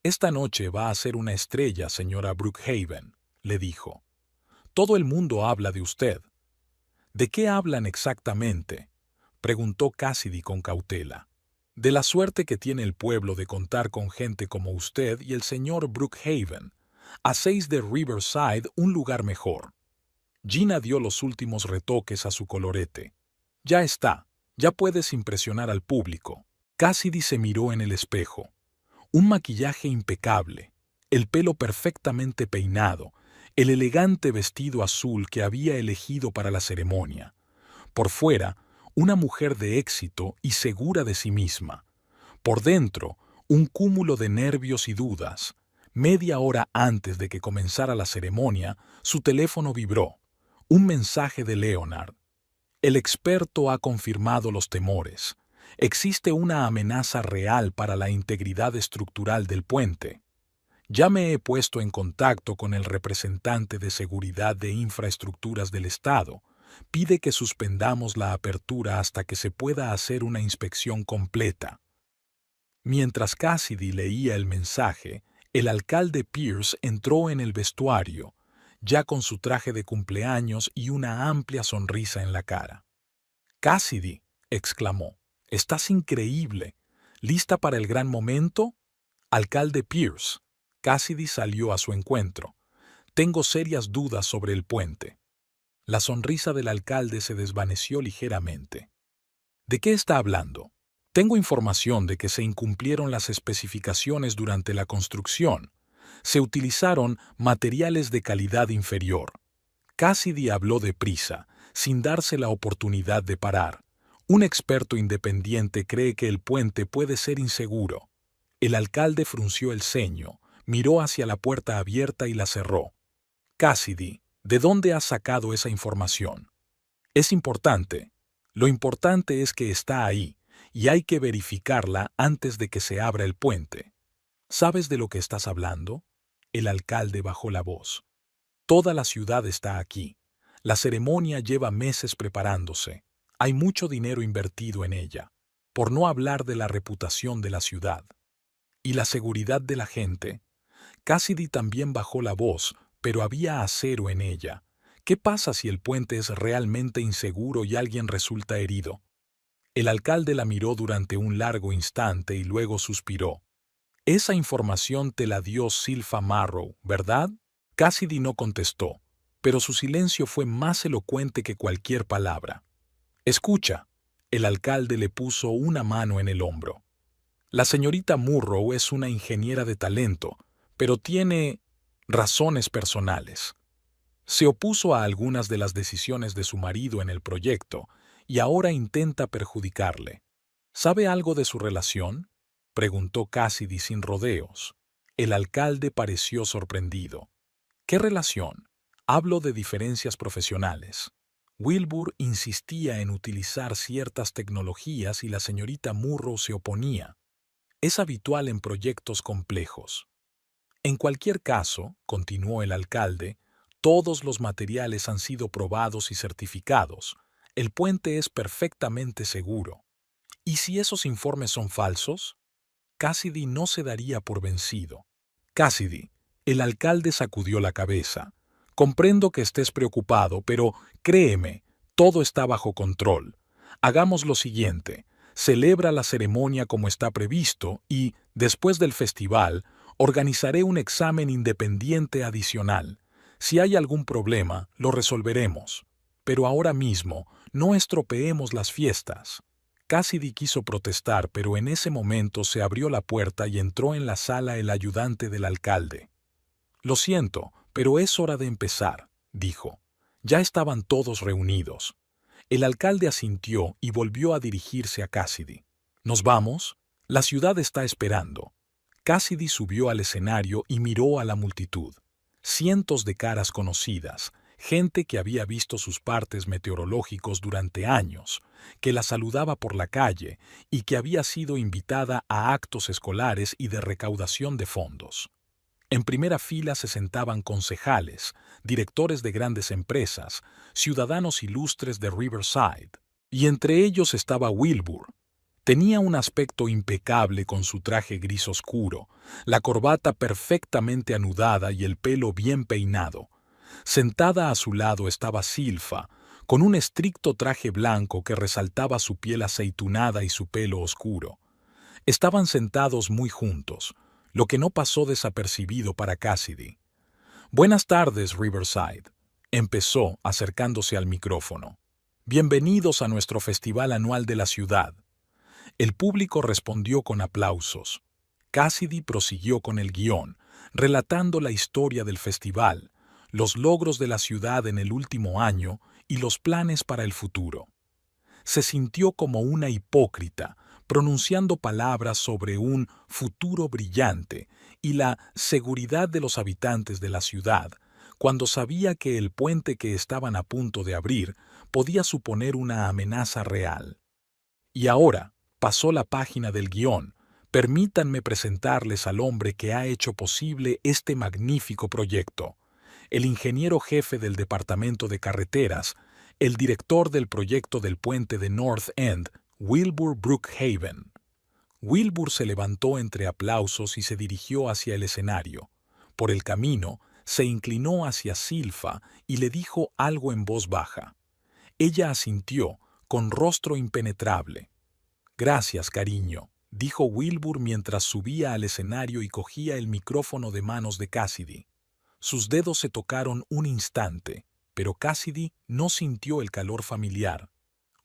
«Esta noche va a ser una estrella, señora Brookhaven», le dijo. «Todo el mundo habla de usted». «¿De qué hablan exactamente?», preguntó Cassidy con cautela. «De la suerte que tiene el pueblo de contar con gente como usted y el señor Brookhaven. Hacéis de Riverside un lugar mejor». Gina dio los últimos retoques a su colorete. «Ya está, ya puedes impresionar al público». Cassidy se miró en el espejo. Un maquillaje impecable, el pelo perfectamente peinado, el elegante vestido azul que había elegido para la ceremonia. Por fuera, una mujer de éxito y segura de sí misma. Por dentro, un cúmulo de nervios y dudas. Media hora antes de que comenzara la ceremonia, su teléfono vibró. Un mensaje de Leonard. El experto ha confirmado los temores. Existe una amenaza real para la integridad estructural del puente. Ya me he puesto en contacto con el representante de seguridad de infraestructuras del Estado. Pide que suspendamos la apertura hasta que se pueda hacer una inspección completa. Mientras Cassidy leía el mensaje, el alcalde Pierce entró en el vestuario, ya con su traje de cumpleaños y una amplia sonrisa en la cara. «Cassidy», exclamó, «estás increíble. ¿Lista para el gran momento?» «Alcalde Pierce», Cassidy salió a su encuentro. Tengo serias dudas sobre el puente. La sonrisa del alcalde se desvaneció ligeramente. ¿De qué está hablando? Tengo información de que se incumplieron las especificaciones durante la construcción. Se utilizaron materiales de calidad inferior. Cassidy habló deprisa, sin darse la oportunidad de parar. Un experto independiente cree que el puente puede ser inseguro. El alcalde frunció el ceño, miró hacia la puerta abierta y la cerró. Cassidy, ¿de dónde has sacado esa información? Es importante. Lo importante es que está ahí, y hay que verificarla antes de que se abra el puente. ¿Sabes de lo que estás hablando? El alcalde bajó la voz. Toda la ciudad está aquí. La ceremonia lleva meses preparándose. Hay mucho dinero invertido en ella, por no hablar de la reputación de la ciudad. ¿Y la seguridad de la gente? Cassidy también bajó la voz, pero había acero en ella. ¿Qué pasa si el puente es realmente inseguro y alguien resulta herido? El alcalde la miró durante un largo instante y luego suspiró. Esa información te la dio Silpha Marrow, ¿verdad? Cassidy no contestó, pero su silencio fue más elocuente que cualquier palabra. Escucha, el alcalde le puso una mano en el hombro. La señorita Murrow es una ingeniera de talento, pero tiene razones personales. Se opuso a algunas de las decisiones de su marido en el proyecto y ahora intenta perjudicarle. ¿Sabe algo de su relación? Preguntó Cassidy sin rodeos. El alcalde pareció sorprendido. ¿Qué relación? Hablo de diferencias profesionales. Wilbur insistía en utilizar ciertas tecnologías y la señorita Murrow se oponía. Es habitual en proyectos complejos. En cualquier caso, continuó el alcalde, todos los materiales han sido probados y certificados. El puente es perfectamente seguro. ¿Y si esos informes son falsos? Cassidy no se daría por vencido. Cassidy, el alcalde sacudió la cabeza. Comprendo que estés preocupado, pero créeme, todo está bajo control. Hagamos lo siguiente. Celebra la ceremonia como está previsto y, después del festival, organizaré un examen independiente adicional. Si hay algún problema, lo resolveremos. Pero ahora mismo, no estropeemos las fiestas. Cassidy quiso protestar, pero en ese momento se abrió la puerta y entró en la sala el ayudante del alcalde. Lo siento, pero es hora de empezar, dijo. Ya estaban todos reunidos. El alcalde asintió y volvió a dirigirse a Cassidy. ¿Nos vamos? La ciudad está esperando. Cassidy subió al escenario y miró a la multitud. Cientos de caras conocidas, gente que había visto sus partes meteorológicos durante años, que la saludaba por la calle y que había sido invitada a actos escolares y de recaudación de fondos. En primera fila se sentaban concejales, directores de grandes empresas, ciudadanos ilustres de Riverside, y entre ellos estaba Wilbur. Tenía un aspecto impecable con su traje gris oscuro, la corbata perfectamente anudada y el pelo bien peinado. Sentada a su lado estaba Silpha, con un estricto traje blanco que resaltaba su piel aceitunada y su pelo oscuro. Estaban sentados muy juntos, lo que no pasó desapercibido para Cassidy. «Buenas tardes, Riverside», empezó acercándose al micrófono. «Bienvenidos a nuestro festival anual de la ciudad». El público respondió con aplausos. Cassidy prosiguió con el guión, relatando la historia del festival, los logros de la ciudad en el último año y los planes para el futuro. Se sintió como una hipócrita, pronunciando palabras sobre un futuro brillante y la seguridad de los habitantes de la ciudad, cuando sabía que el puente que estaban a punto de abrir podía suponer una amenaza real. Y ahora, pasó la página del guión, permítanme presentarles al hombre que ha hecho posible este magnífico proyecto, el ingeniero jefe del Departamento de Carreteras, el director del proyecto del puente de North End, Wilbur Brookhaven. Wilbur se levantó entre aplausos y se dirigió hacia el escenario. Por el camino, se inclinó hacia Silpha y le dijo algo en voz baja. Ella asintió, con rostro impenetrable. «Gracias, cariño», dijo Wilbur mientras subía al escenario y cogía el micrófono de manos de Cassidy. Sus dedos se tocaron un instante, pero Cassidy no sintió el calor familiar.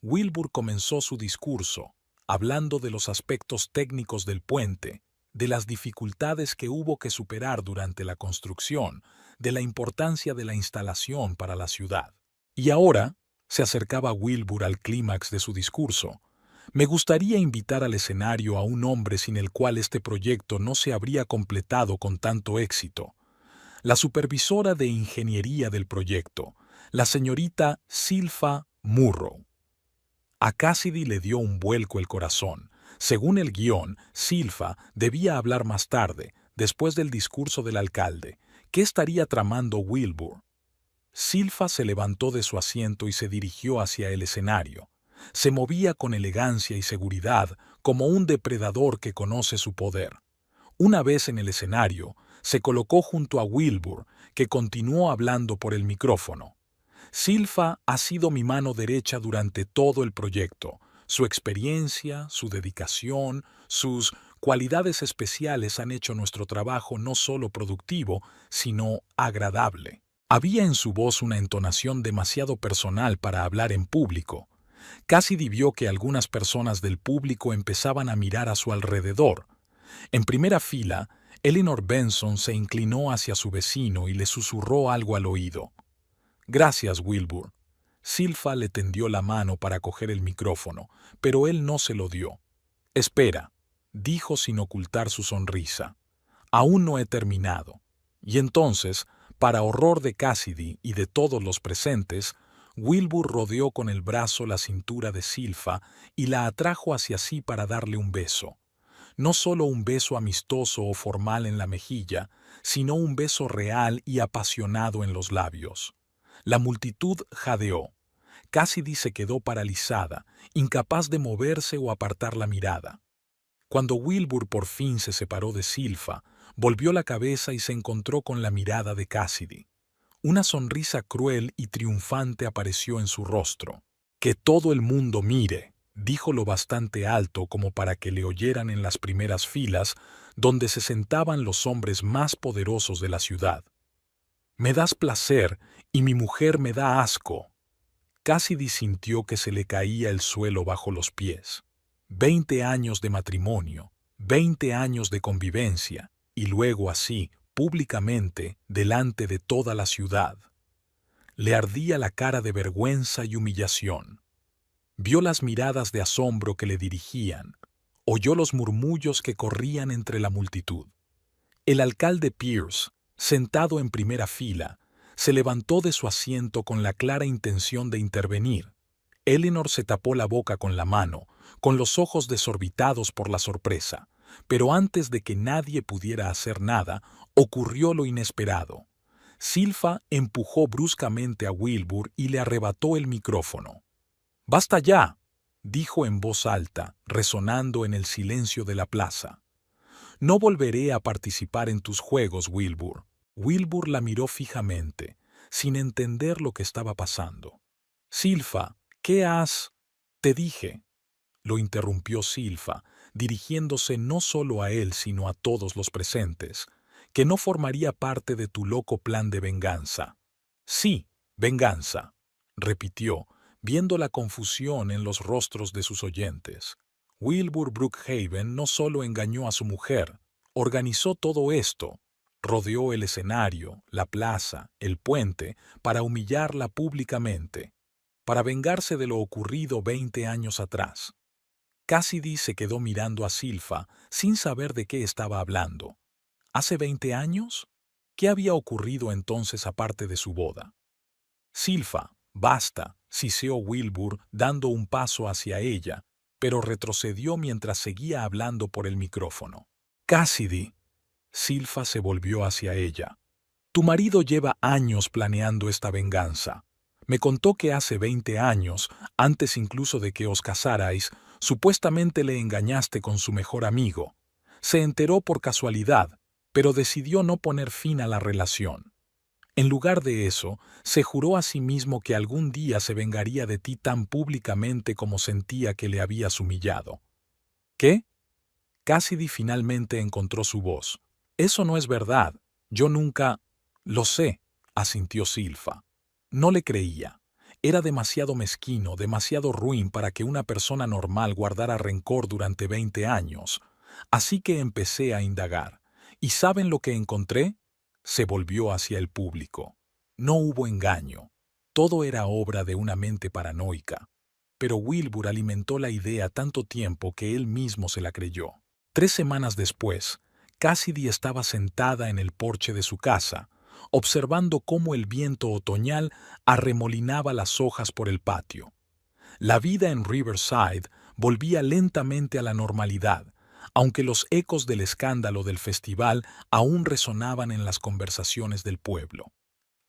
Wilbur comenzó su discurso, hablando de los aspectos técnicos del puente, de las dificultades que hubo que superar durante la construcción, de la importancia de la instalación para la ciudad. Y ahora se acercaba Wilbur al clímax de su discurso. Me gustaría invitar al escenario a un hombre sin el cual este proyecto no se habría completado con tanto éxito. La supervisora de ingeniería del proyecto, la señorita Zilpha Murrow. A Cassidy le dio un vuelco el corazón. Según el guión, Zilpha debía hablar más tarde, después del discurso del alcalde. ¿Qué estaría tramando Wilbur? Zilpha se levantó de su asiento y se dirigió hacia el escenario. Se movía con elegancia y seguridad, como un depredador que conoce su poder. Una vez en el escenario, se colocó junto a Wilbur, que continuó hablando por el micrófono. Zilpha ha sido mi mano derecha durante todo el proyecto. Su experiencia, su dedicación, sus cualidades especiales han hecho nuestro trabajo no solo productivo, sino agradable. Había en su voz una entonación demasiado personal para hablar en público. Cassidy vio que algunas personas del público empezaban a mirar a su alrededor. En primera fila, Eleanor Benson se inclinó hacia su vecino y le susurró algo al oído. «Gracias, Wilbur». Zilpha le tendió la mano para coger el micrófono, pero él no se lo dio. «Espera», dijo sin ocultar su sonrisa. «Aún no he terminado». Y entonces, para horror de Cassidy y de todos los presentes, Wilbur rodeó con el brazo la cintura de Zilpha y la atrajo hacia sí para darle un beso. No solo un beso amistoso o formal en la mejilla, sino un beso real y apasionado en los labios. La multitud jadeó. Cassidy se quedó paralizada, incapaz de moverse o apartar la mirada. Cuando Wilbur por fin se separó de Zilpha, volvió la cabeza y se encontró con la mirada de Cassidy. Una sonrisa cruel y triunfante apareció en su rostro. «Que todo el mundo mire», dijo lo bastante alto como para que le oyeran en las primeras filas, donde se sentaban los hombres más poderosos de la ciudad. «Me das placer y mi mujer me da asco». Cassidy sintió que se le caía el suelo bajo los pies. 20 años de matrimonio, 20 años de convivencia, y luego así, públicamente, delante de toda la ciudad. Le ardía la cara de vergüenza y humillación. Vio las miradas de asombro que le dirigían, oyó los murmullos que corrían entre la multitud. El alcalde Pierce, sentado en primera fila, se levantó de su asiento con la clara intención de intervenir. Eleanor se tapó la boca con la mano, con los ojos desorbitados por la sorpresa, pero antes de que nadie pudiera hacer nada, ocurrió lo inesperado. Zilpha empujó bruscamente a Wilbur y le arrebató el micrófono. «¡Basta ya!», dijo en voz alta, resonando en el silencio de la plaza. «No volveré a participar en tus juegos, Wilbur». Wilbur la miró fijamente, sin entender lo que estaba pasando. «Zilpha, ¿qué has...?» «Te dije», lo interrumpió Zilpha, dirigiéndose no solo a él sino a todos los presentes, «que no formaría parte de tu loco plan de venganza». «Sí, venganza», repitió, viendo la confusión en los rostros de sus oyentes. Wilbur Brookhaven no solo engañó a su mujer, organizó todo esto. Rodeó el escenario, la plaza, el puente, para humillarla públicamente, para vengarse de lo ocurrido 20 años atrás. Cassidy se quedó mirando a Zilpha sin saber de qué estaba hablando. ¿Hace 20 años? ¿Qué había ocurrido entonces aparte de su boda? «Zilpha, basta», siseó Wilbur dando un paso hacia ella, pero retrocedió mientras seguía hablando por el micrófono. «Cassidy». Zilpha se volvió hacia ella. «Tu marido lleva años planeando esta venganza. Me contó que hace 20 años, antes incluso de que os casarais, supuestamente le engañaste con su mejor amigo. Se enteró por casualidad, pero decidió no poner fin a la relación. En lugar de eso, se juró a sí mismo que algún día se vengaría de ti tan públicamente como sentía que le habías humillado». «¿Qué?». Cassidy finalmente encontró su voz. «Eso no es verdad. Yo nunca...» «Lo sé», asintió Silfa. No le creía. Era demasiado mezquino, demasiado ruin para que una persona normal guardara rencor durante 20 años. Así que empecé a indagar. ¿Y saben lo que encontré? Se volvió hacia el público. No hubo engaño. Todo era obra de una mente paranoica. Pero Wilbur alimentó la idea tanto tiempo que él mismo se la creyó. 3 semanas después, Cassidy estaba sentada en el porche de su casa, observando cómo el viento otoñal arremolinaba las hojas por el patio. La vida en Riverside volvía lentamente a la normalidad, aunque los ecos del escándalo del festival aún resonaban en las conversaciones del pueblo.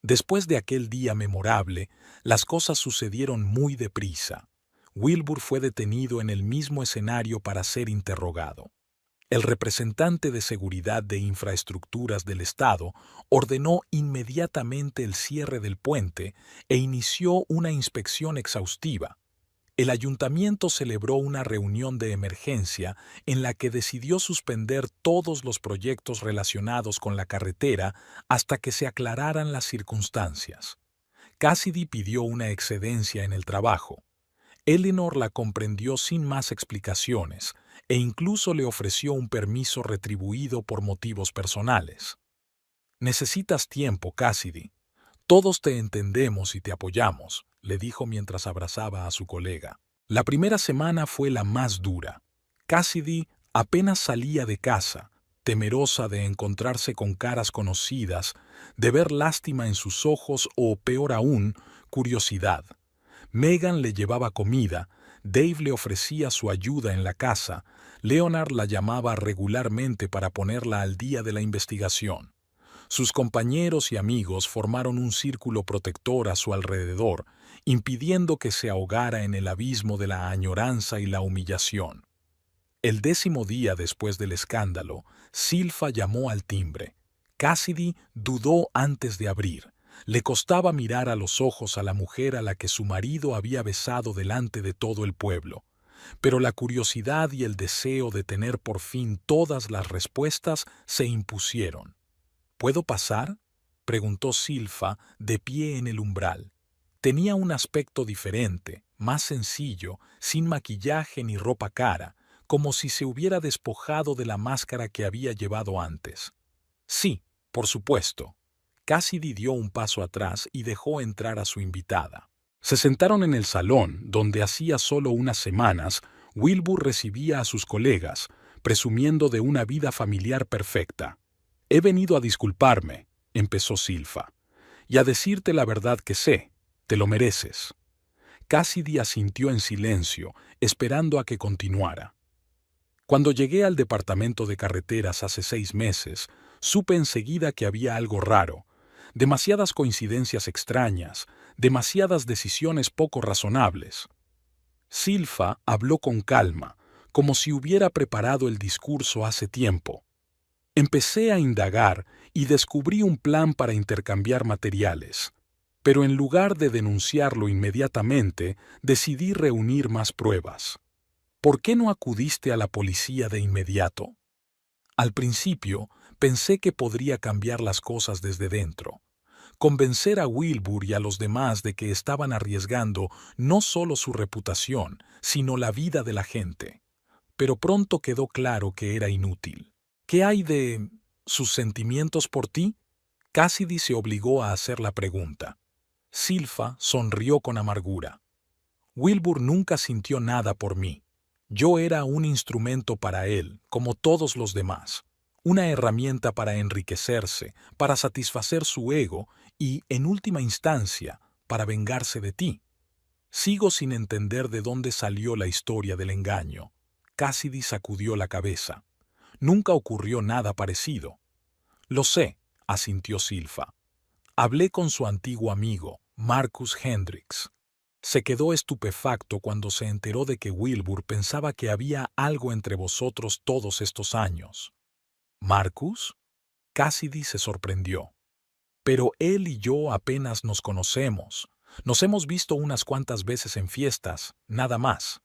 Después de aquel día memorable, las cosas sucedieron muy deprisa. Wilbur fue detenido en el mismo escenario para ser interrogado. El representante de Seguridad de Infraestructuras del Estado ordenó inmediatamente el cierre del puente e inició una inspección exhaustiva. El ayuntamiento celebró una reunión de emergencia en la que decidió suspender todos los proyectos relacionados con la carretera hasta que se aclararan las circunstancias. Cassidy pidió una excedencia en el trabajo. Eleanor la comprendió sin más explicaciones e incluso le ofreció un permiso retribuido por motivos personales. «Necesitas tiempo, Cassidy. Todos te entendemos y te apoyamos», le dijo mientras abrazaba a su colega. La primera semana fue la más dura. Cassidy apenas salía de casa, temerosa de encontrarse con caras conocidas, de ver lástima en sus ojos o, peor aún, curiosidad. Megan le llevaba comida, Dave le ofrecía su ayuda en la casa, Leonard la llamaba regularmente para ponerla al día de la investigación. Sus compañeros y amigos formaron un círculo protector a su alrededor, impidiendo que se ahogara en el abismo de la añoranza y la humillación. El 10º día después del escándalo, Silfa llamó al timbre. Cassidy dudó antes de abrir. Le costaba mirar a los ojos a la mujer a la que su marido había besado delante de todo el pueblo. Pero la curiosidad y el deseo de tener por fin todas las respuestas se impusieron. «¿Puedo pasar?», preguntó Silfa, de pie en el umbral. Tenía un aspecto diferente, más sencillo, sin maquillaje ni ropa cara, como si se hubiera despojado de la máscara que había llevado antes. «Sí, por supuesto». Cassidy dio un paso atrás y dejó entrar a su invitada. Se sentaron en el salón, donde hacía solo unas semanas Wilbur recibía a sus colegas, presumiendo de una vida familiar perfecta. «He venido a disculparme», empezó Silfa, «y a decirte la verdad que sé. Te lo mereces». Cassidy asintió en silencio, esperando a que continuara. «Cuando llegué al departamento de carreteras hace 6 meses, supe enseguida que había algo raro. Demasiadas coincidencias extrañas, demasiadas decisiones poco razonables». Silfa habló con calma, como si hubiera preparado el discurso hace tiempo. «Empecé a indagar y descubrí un plan para intercambiar materiales. Pero en lugar de denunciarlo inmediatamente, decidí reunir más pruebas». «¿Por qué no acudiste a la policía de inmediato?» «Al principio, pensé que podría cambiar las cosas desde dentro. Convencer a Wilbur y a los demás de que estaban arriesgando no solo su reputación, sino la vida de la gente. Pero pronto quedó claro que era inútil». «¿Qué hay de sus sentimientos por ti?». Cassidy se obligó a hacer la pregunta. Silfa sonrió con amargura. «Wilbur nunca sintió nada por mí. Yo era un instrumento para él, como todos los demás. Una herramienta para enriquecerse, para satisfacer su ego y, en última instancia, para vengarse de ti. Sigo sin entender de dónde salió la historia del engaño». Cassidy sacudió la cabeza. «Nunca ocurrió nada parecido». «Lo sé», asintió Silfa. «Hablé con su antiguo amigo, Marcus Hendricks. Se quedó estupefacto cuando se enteró de que Wilbur pensaba que había algo entre vosotros todos estos años». «¿Marcus?». Cassidy se sorprendió. «Pero él y yo apenas nos conocemos. Nos hemos visto unas cuantas veces en fiestas, nada más».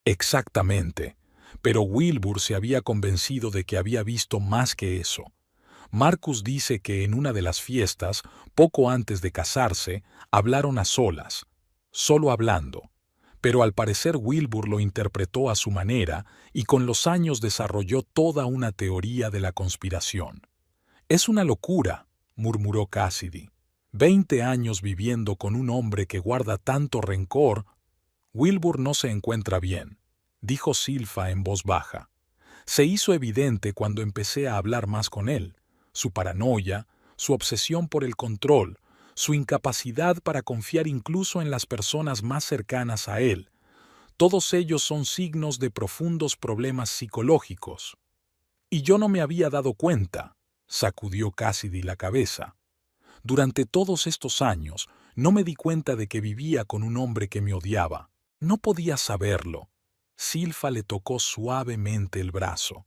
«Exactamente. Pero Wilbur se había convencido de que había visto más que eso. Marcus dice que en una de las fiestas, poco antes de casarse, hablaron a solas, solo hablando. Pero al parecer Wilbur lo interpretó a su manera y con los años desarrolló toda una teoría de la conspiración. «Es una locura», murmuró Cassidy. «20 años viviendo con un hombre que guarda tanto rencor». «Wilbur no se encuentra bien», dijo Silfa en voz baja. «Se hizo evidente cuando empecé a hablar más con él. Su paranoia, su obsesión por el control, su incapacidad para confiar incluso en las personas más cercanas a él. Todos ellos son signos de profundos problemas psicológicos». «Y yo no me había dado cuenta», sacudió Cassidy la cabeza. «Durante todos estos años no me di cuenta de que vivía con un hombre que me odiaba. No podía saberlo». Silfa le tocó suavemente el brazo.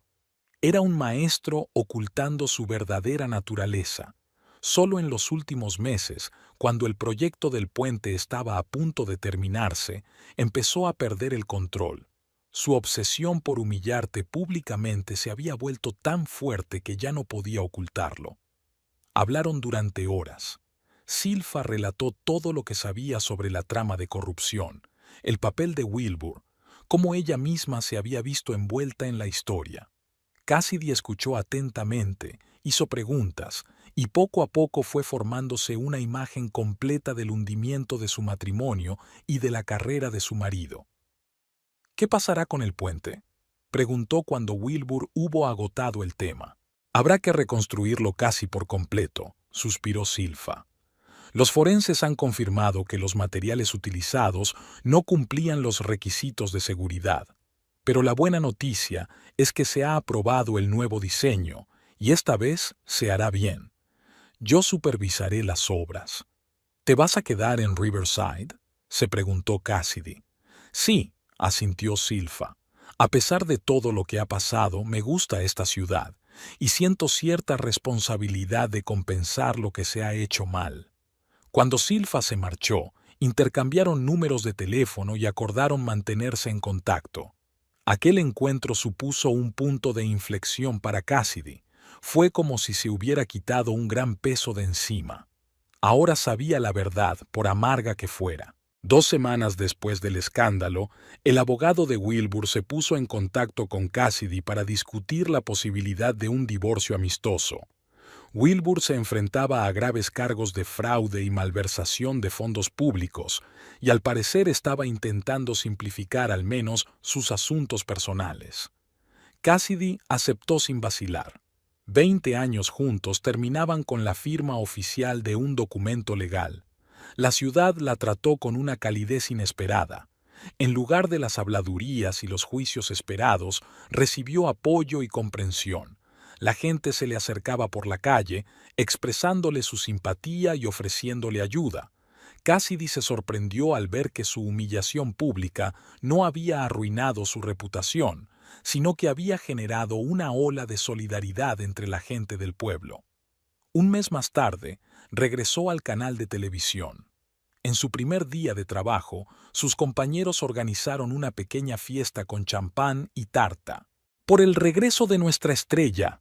Era un maestro ocultando su verdadera naturaleza. Solo en los últimos meses, cuando el proyecto del puente estaba a punto de terminarse, empezó a perder el control. Su obsesión por humillarte públicamente se había vuelto tan fuerte que ya no podía ocultarlo. Hablaron durante horas. Silfa relató todo lo que sabía sobre la trama de corrupción, el papel de Wilbur, cómo ella misma se había visto envuelta en la historia. Cassidy escuchó atentamente, hizo preguntas, y poco a poco fue formándose una imagen completa del hundimiento de su matrimonio y de la carrera de su marido. «¿Qué pasará con el puente?», preguntó cuando Wilbur hubo agotado el tema. «Habrá que reconstruirlo casi por completo», suspiró Silfa. «Los forenses han confirmado que los materiales utilizados no cumplían los requisitos de seguridad. Pero la buena noticia es que se ha aprobado el nuevo diseño, y esta vez se hará bien. Yo supervisaré las obras». «¿Te vas a quedar en Riverside?», se preguntó Cassidy. «Sí», asintió Silfa. «A pesar de todo lo que ha pasado, me gusta esta ciudad, y siento cierta responsabilidad de compensar lo que se ha hecho mal». Cuando Silfa se marchó, intercambiaron números de teléfono y acordaron mantenerse en contacto. Aquel encuentro supuso un punto de inflexión para Cassidy. Fue como si se hubiera quitado un gran peso de encima. Ahora sabía la verdad, por amarga que fuera. 2 semanas después del escándalo, el abogado de Wilbur se puso en contacto con Cassidy para discutir la posibilidad de un divorcio amistoso. Wilbur se enfrentaba a graves cargos de fraude y malversación de fondos públicos, y al parecer estaba intentando simplificar al menos sus asuntos personales. Cassidy aceptó sin vacilar. 20 años juntos terminaban con la firma oficial de un documento legal. La ciudad la trató con una calidez inesperada. En lugar de las habladurías y los juicios esperados, recibió apoyo y comprensión. La gente se le acercaba por la calle, expresándole su simpatía y ofreciéndole ayuda. Cassidy se sorprendió al ver que su humillación pública no había arruinado su reputación, sino que había generado una ola de solidaridad entre la gente del pueblo. Un mes más tarde, regresó al canal de televisión. En su primer día de trabajo, sus compañeros organizaron una pequeña fiesta con champán y tarta. «Por el regreso de nuestra estrella»,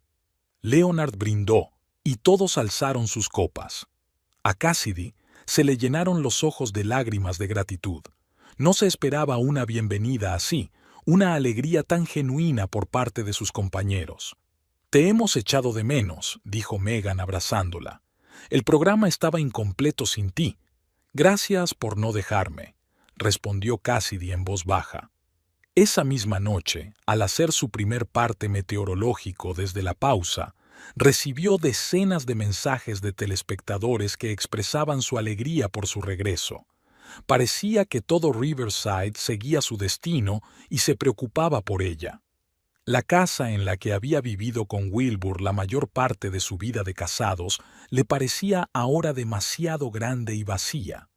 Leonard brindó, y todos alzaron sus copas. A Cassidy se le llenaron los ojos de lágrimas de gratitud. No se esperaba una bienvenida así, una alegría tan genuina por parte de sus compañeros. «Te hemos echado de menos», dijo Megan abrazándola. «El programa estaba incompleto sin ti». «Gracias por no dejarme», respondió Cassidy en voz baja. Esa misma noche, al hacer su primer parte meteorológico desde la pausa, recibió decenas de mensajes de telespectadores que expresaban su alegría por su regreso. Parecía que todo Riverside seguía su destino y se preocupaba por ella. La casa en la que había vivido con Wilbur la mayor parte de su vida de casados le parecía ahora demasiado grande y vacía.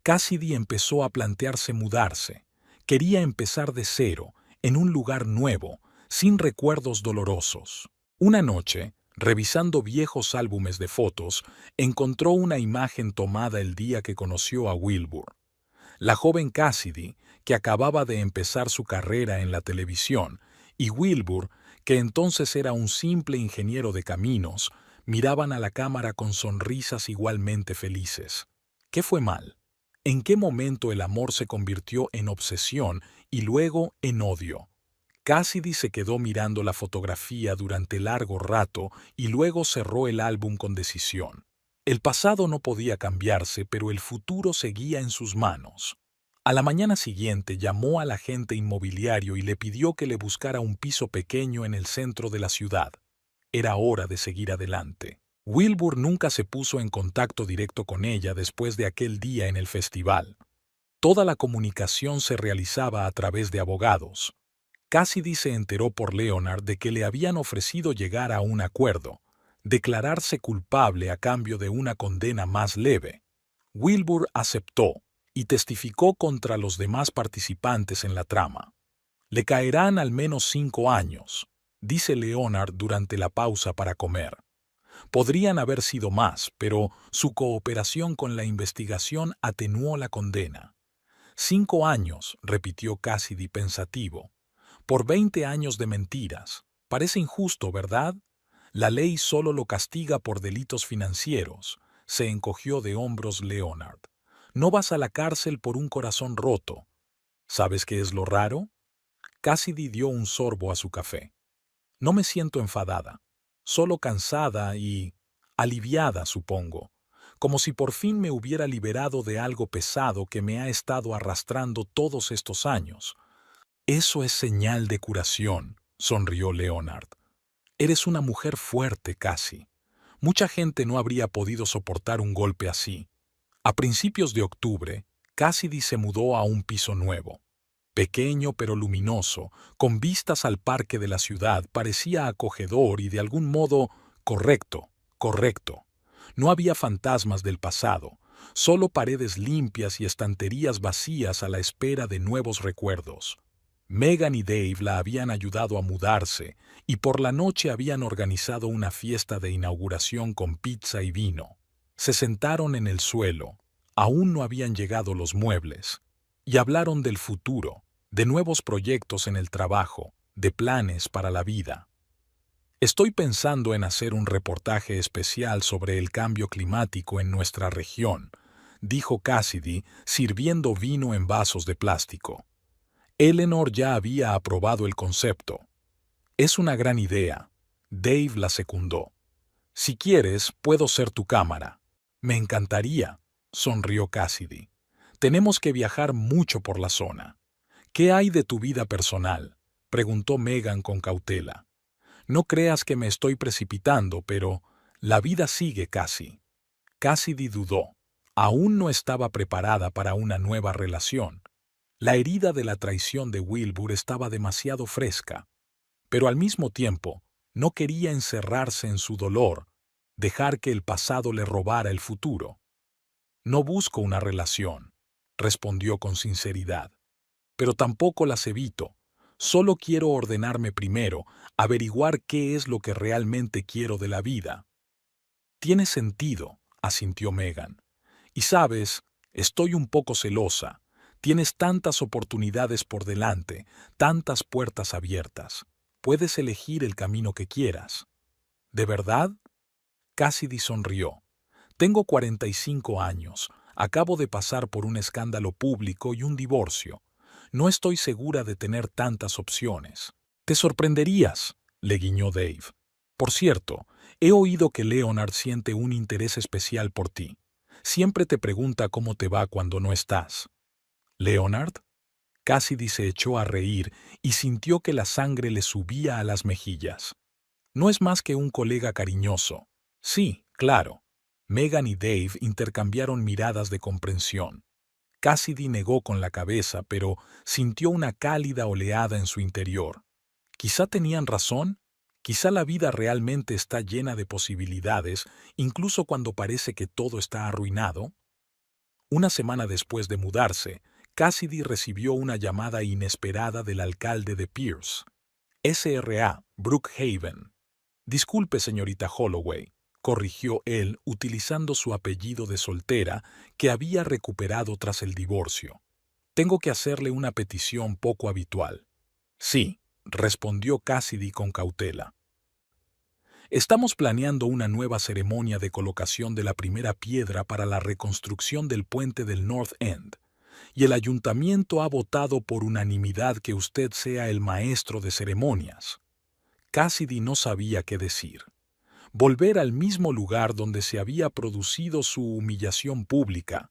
Cassidy empezó a plantearse mudarse. Quería empezar de cero, en un lugar nuevo, sin recuerdos dolorosos. Una noche, revisando viejos álbumes de fotos, encontró una imagen tomada el día que conoció a Wilbur. La joven Cassidy, que acababa de empezar su carrera en la televisión, y Wilbur, que entonces era un simple ingeniero de caminos, miraban a la cámara con sonrisas igualmente felices. ¿Qué fue mal? ¿En qué momento el amor se convirtió en obsesión y luego en odio? Cassidy se quedó mirando la fotografía durante largo rato y luego cerró el álbum con decisión. El pasado no podía cambiarse, pero el futuro seguía en sus manos. A la mañana siguiente llamó al agente inmobiliario y le pidió que le buscara un piso pequeño en el centro de la ciudad. Era hora de seguir adelante. Wilbur nunca se puso en contacto directo con ella después de aquel día en el festival. Toda la comunicación se realizaba a través de abogados. Cassidy se enteró por Leonard de que le habían ofrecido llegar a un acuerdo, declararse culpable a cambio de una condena más leve. Wilbur aceptó y testificó contra los demás participantes en la trama. Le caerán al menos 5 años, dice Leonard durante la pausa para comer. Podrían haber sido más, pero su cooperación con la investigación atenuó la condena. 5 años, repitió Cassidy pensativo. Por 20 años de mentiras. Parece injusto, ¿verdad? La ley solo lo castiga por delitos financieros. Se encogió de hombros Leonard. No vas a la cárcel por un corazón roto. ¿Sabes qué es lo raro? Cassidy dio un sorbo a su café. No me siento enfadada, solo cansada y aliviada, supongo, como si por fin me hubiera liberado de algo pesado que me ha estado arrastrando todos estos años. Eso es señal de curación, sonrió Leonard. Eres una mujer fuerte, Cassie. Mucha gente no habría podido soportar un golpe así. A principios de octubre, Cassidy se mudó a un piso nuevo. Pequeño pero luminoso, con vistas al parque de la ciudad, parecía acogedor y de algún modo correcto. No había fantasmas del pasado, solo paredes limpias y estanterías vacías a la espera de nuevos recuerdos. Megan y Dave la habían ayudado a mudarse y por la noche habían organizado una fiesta de inauguración con pizza y vino. Se sentaron en el suelo, aún no habían llegado los muebles, y hablaron del futuro, de nuevos proyectos en el trabajo, de planes para la vida. Estoy pensando en hacer un reportaje especial sobre el cambio climático en nuestra región, dijo Cassidy, sirviendo vino en vasos de plástico. Eleanor ya había aprobado el concepto. Es una gran idea. Dave la secundó. Si quieres, puedo ser tu cámara. Me encantaría, sonrió Cassidy. Tenemos que viajar mucho por la zona. ¿Qué hay de tu vida personal?, preguntó Megan con cautela. No creas que me estoy precipitando, pero la vida sigue, Cassie. Cassidy dudó. Aún no estaba preparada para una nueva relación. La herida de la traición de Wilbur estaba demasiado fresca, pero al mismo tiempo no quería encerrarse en su dolor, dejar que el pasado le robara el futuro. No busco una relación, respondió con sinceridad, pero tampoco las evito. Solo quiero ordenarme primero, averiguar qué es lo que realmente quiero de la vida. Tiene sentido, asintió Megan. Y sabes, estoy un poco celosa. Tienes tantas oportunidades por delante, tantas puertas abiertas. Puedes elegir el camino que quieras. ¿De verdad? Cassidy sonrió. Tengo 45 años. Acabo de pasar por un escándalo público y un divorcio. No estoy segura de tener tantas opciones. Te sorprenderías, le guiñó Dave. Por cierto, he oído que Leonard siente un interés especial por ti. Siempre te pregunta cómo te va cuando no estás. ¿Leonard? Cassidy se echó a reír y sintió que la sangre le subía a las mejillas. No es más que un colega cariñoso. Sí, claro. Megan y Dave intercambiaron miradas de comprensión. Cassidy negó con la cabeza, pero sintió una cálida oleada en su interior. Quizá tenían razón. Quizá la vida realmente está llena de posibilidades, incluso cuando parece que todo está arruinado. Una semana después de mudarse, Cassidy recibió una llamada inesperada del alcalde de Pierce. SRA, Brookhaven. Disculpe, señorita Holloway, corrigió él utilizando su apellido de soltera que había recuperado tras el divorcio. Tengo que hacerle una petición poco habitual. Sí, respondió Cassidy con cautela. Estamos planeando una nueva ceremonia de colocación de la primera piedra para la reconstrucción del puente del North End, y el ayuntamiento ha votado por unanimidad que usted sea el maestro de ceremonias. Cassidy no sabía qué decir. Volver al mismo lugar donde se había producido su humillación pública,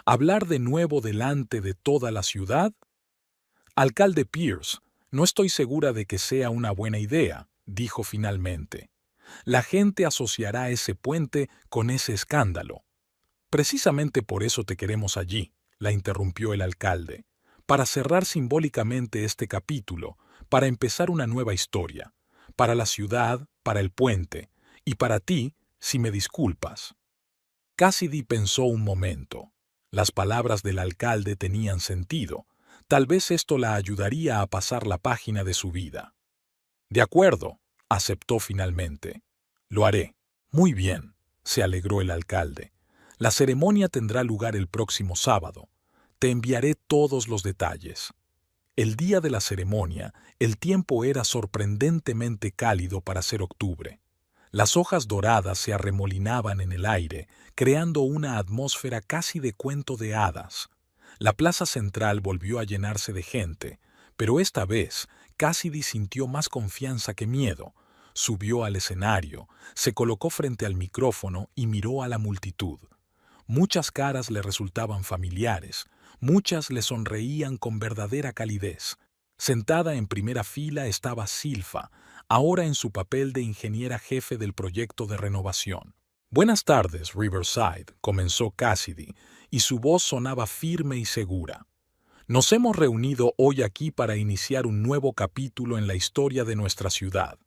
hablar de nuevo delante de toda la ciudad. Alcalde Pierce, no estoy segura de que sea una buena idea, dijo finalmente. La gente asociará ese puente con ese escándalo. Precisamente por eso te queremos allí, la interrumpió el alcalde, para cerrar simbólicamente este capítulo, para empezar una nueva historia, para la ciudad, para el puente, y para ti, si me disculpas. Cassidy pensó un momento. Las palabras del alcalde tenían sentido. Tal vez esto la ayudaría a pasar la página de su vida. De acuerdo, aceptó finalmente. Lo haré. Muy bien, se alegró el alcalde. La ceremonia tendrá lugar el próximo sábado. Te enviaré todos los detalles. El día de la ceremonia, el tiempo era sorprendentemente cálido para ser octubre. Las hojas doradas se arremolinaban en el aire, creando una atmósfera casi de cuento de hadas. La plaza central volvió a llenarse de gente, pero esta vez Cassidy sintió más confianza que miedo. Subió al escenario, se colocó frente al micrófono y miró a la multitud. Muchas caras le resultaban familiares, muchas le sonreían con verdadera calidez. Sentada en primera fila estaba Silfa, ahora en su papel de ingeniera jefe del proyecto de renovación. Buenas tardes, Riverside, comenzó Cassidy, y su voz sonaba firme y segura. Nos hemos reunido hoy aquí para iniciar un nuevo capítulo en la historia de nuestra ciudad.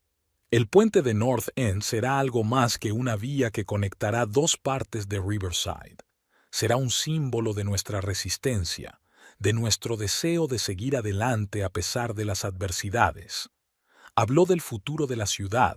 El puente de North End será algo más que una vía que conectará dos partes de Riverside. Será un símbolo de nuestra resistencia, de nuestro deseo de seguir adelante a pesar de las adversidades. Habló del futuro de la ciudad,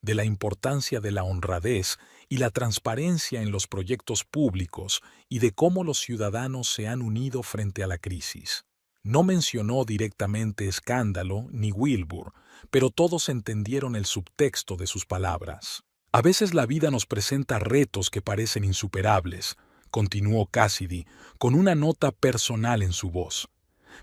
de la importancia de la honradez y la transparencia en los proyectos públicos y de cómo los ciudadanos se han unido frente a la crisis. No mencionó directamente escándalo ni Wilbur, pero todos entendieron el subtexto de sus palabras. A veces la vida nos presenta retos que parecen insuperables, continuó Cassidy, con una nota personal en su voz.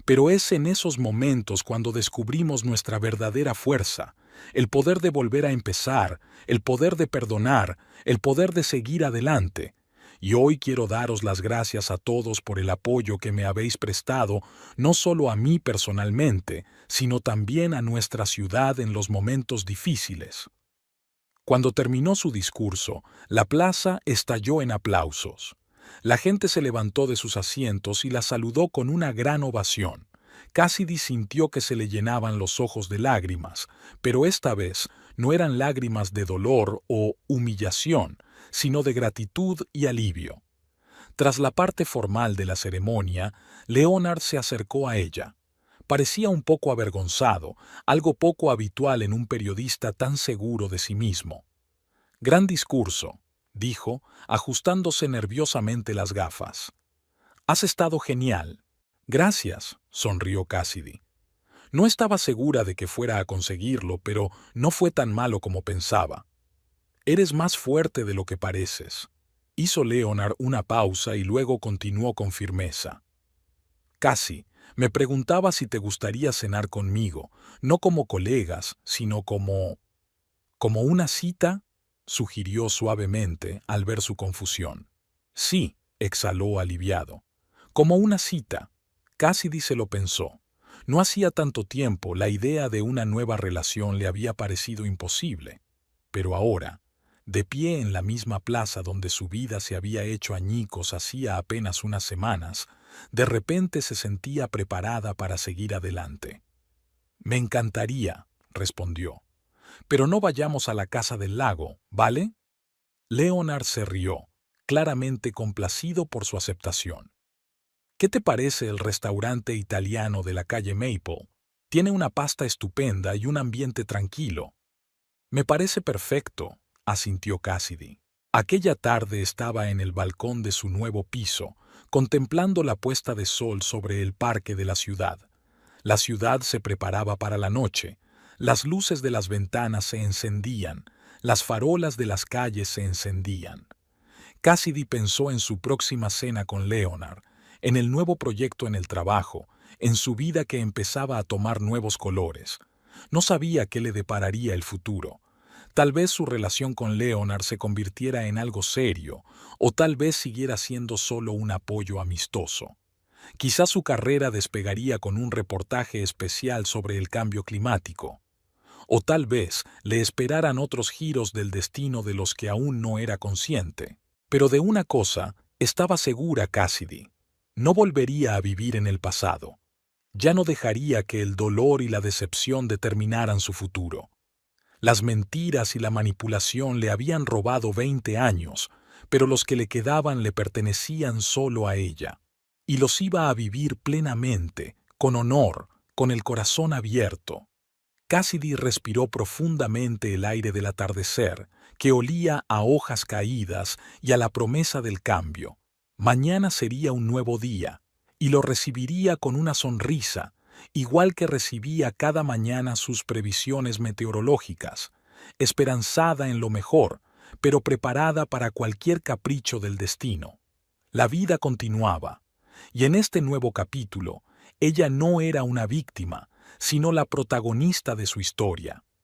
Pero es en esos momentos cuando descubrimos nuestra verdadera fuerza, el poder de volver a empezar, el poder de perdonar, el poder de seguir adelante. Y hoy quiero daros las gracias a todos por el apoyo que me habéis prestado, no solo a mí personalmente, sino también a nuestra ciudad en los momentos difíciles. Cuando terminó su discurso, la plaza estalló en aplausos. La gente se levantó de sus asientos y la saludó con una gran ovación. Cassidy sintió que se le llenaban los ojos de lágrimas, pero esta vez no eran lágrimas de dolor o humillación, sino de gratitud y alivio. Tras la parte formal de la ceremonia, Leonard se acercó a ella. Parecía un poco avergonzado, algo poco habitual en un periodista tan seguro de sí mismo. «Gran discurso», dijo, ajustándose nerviosamente las gafas. «Has estado genial». «Gracias», sonrió Cassidy. No estaba segura de que fuera a conseguirlo, pero no fue tan malo como pensaba. «Eres más fuerte de lo que pareces». Hizo Leonard una pausa y luego continuó con firmeza. «Casi, me preguntaba si te gustaría cenar conmigo, no como colegas, sino como... ¿Como una cita?», sugirió suavemente al ver su confusión. «Sí», exhaló aliviado. «Como una cita». Cassidy se lo pensó. No hacía tanto tiempo la idea de una nueva relación le había parecido imposible. Pero ahora, de pie en la misma plaza donde su vida se había hecho añicos hacía apenas unas semanas, de repente se sentía preparada para seguir adelante. «Me encantaría», respondió. «Pero no vayamos a la casa del lago, ¿vale?» Leonard se rió, claramente complacido por su aceptación. «¿Qué te parece el restaurante italiano de la calle Maple? Tiene una pasta estupenda y un ambiente tranquilo». «Me parece perfecto», asintió Cassidy. Aquella tarde estaba en el balcón de su nuevo piso, contemplando la puesta de sol sobre el parque de la ciudad. La ciudad se preparaba para la noche, Las luces de las ventanas se encendían, las farolas de las calles se encendían. Cassidy pensó en su próxima cena con Leonard, en el nuevo proyecto en el trabajo, en su vida que empezaba a tomar nuevos colores. No sabía qué le depararía el futuro. Tal vez su relación con Leonard se convirtiera en algo serio, o tal vez siguiera siendo solo un apoyo amistoso. Quizás su carrera despegaría con un reportaje especial sobre el cambio climático. O tal vez le esperaran otros giros del destino de los que aún no era consciente. Pero de una cosa estaba segura Cassidy: no volvería a vivir en el pasado. Ya no dejaría que el dolor y la decepción determinaran su futuro. Las mentiras y la manipulación le habían robado 20 años, pero los que le quedaban le pertenecían solo a ella. Y los iba a vivir plenamente, con honor, con el corazón abierto. Cassidy respiró profundamente el aire del atardecer, que olía a hojas caídas y a la promesa del cambio. Mañana sería un nuevo día, y lo recibiría con una sonrisa, igual que recibía cada mañana sus previsiones meteorológicas, esperanzada en lo mejor, pero preparada para cualquier capricho del destino. La vida continuaba, y en este nuevo capítulo, ella no era una víctima, sino la protagonista de su historia.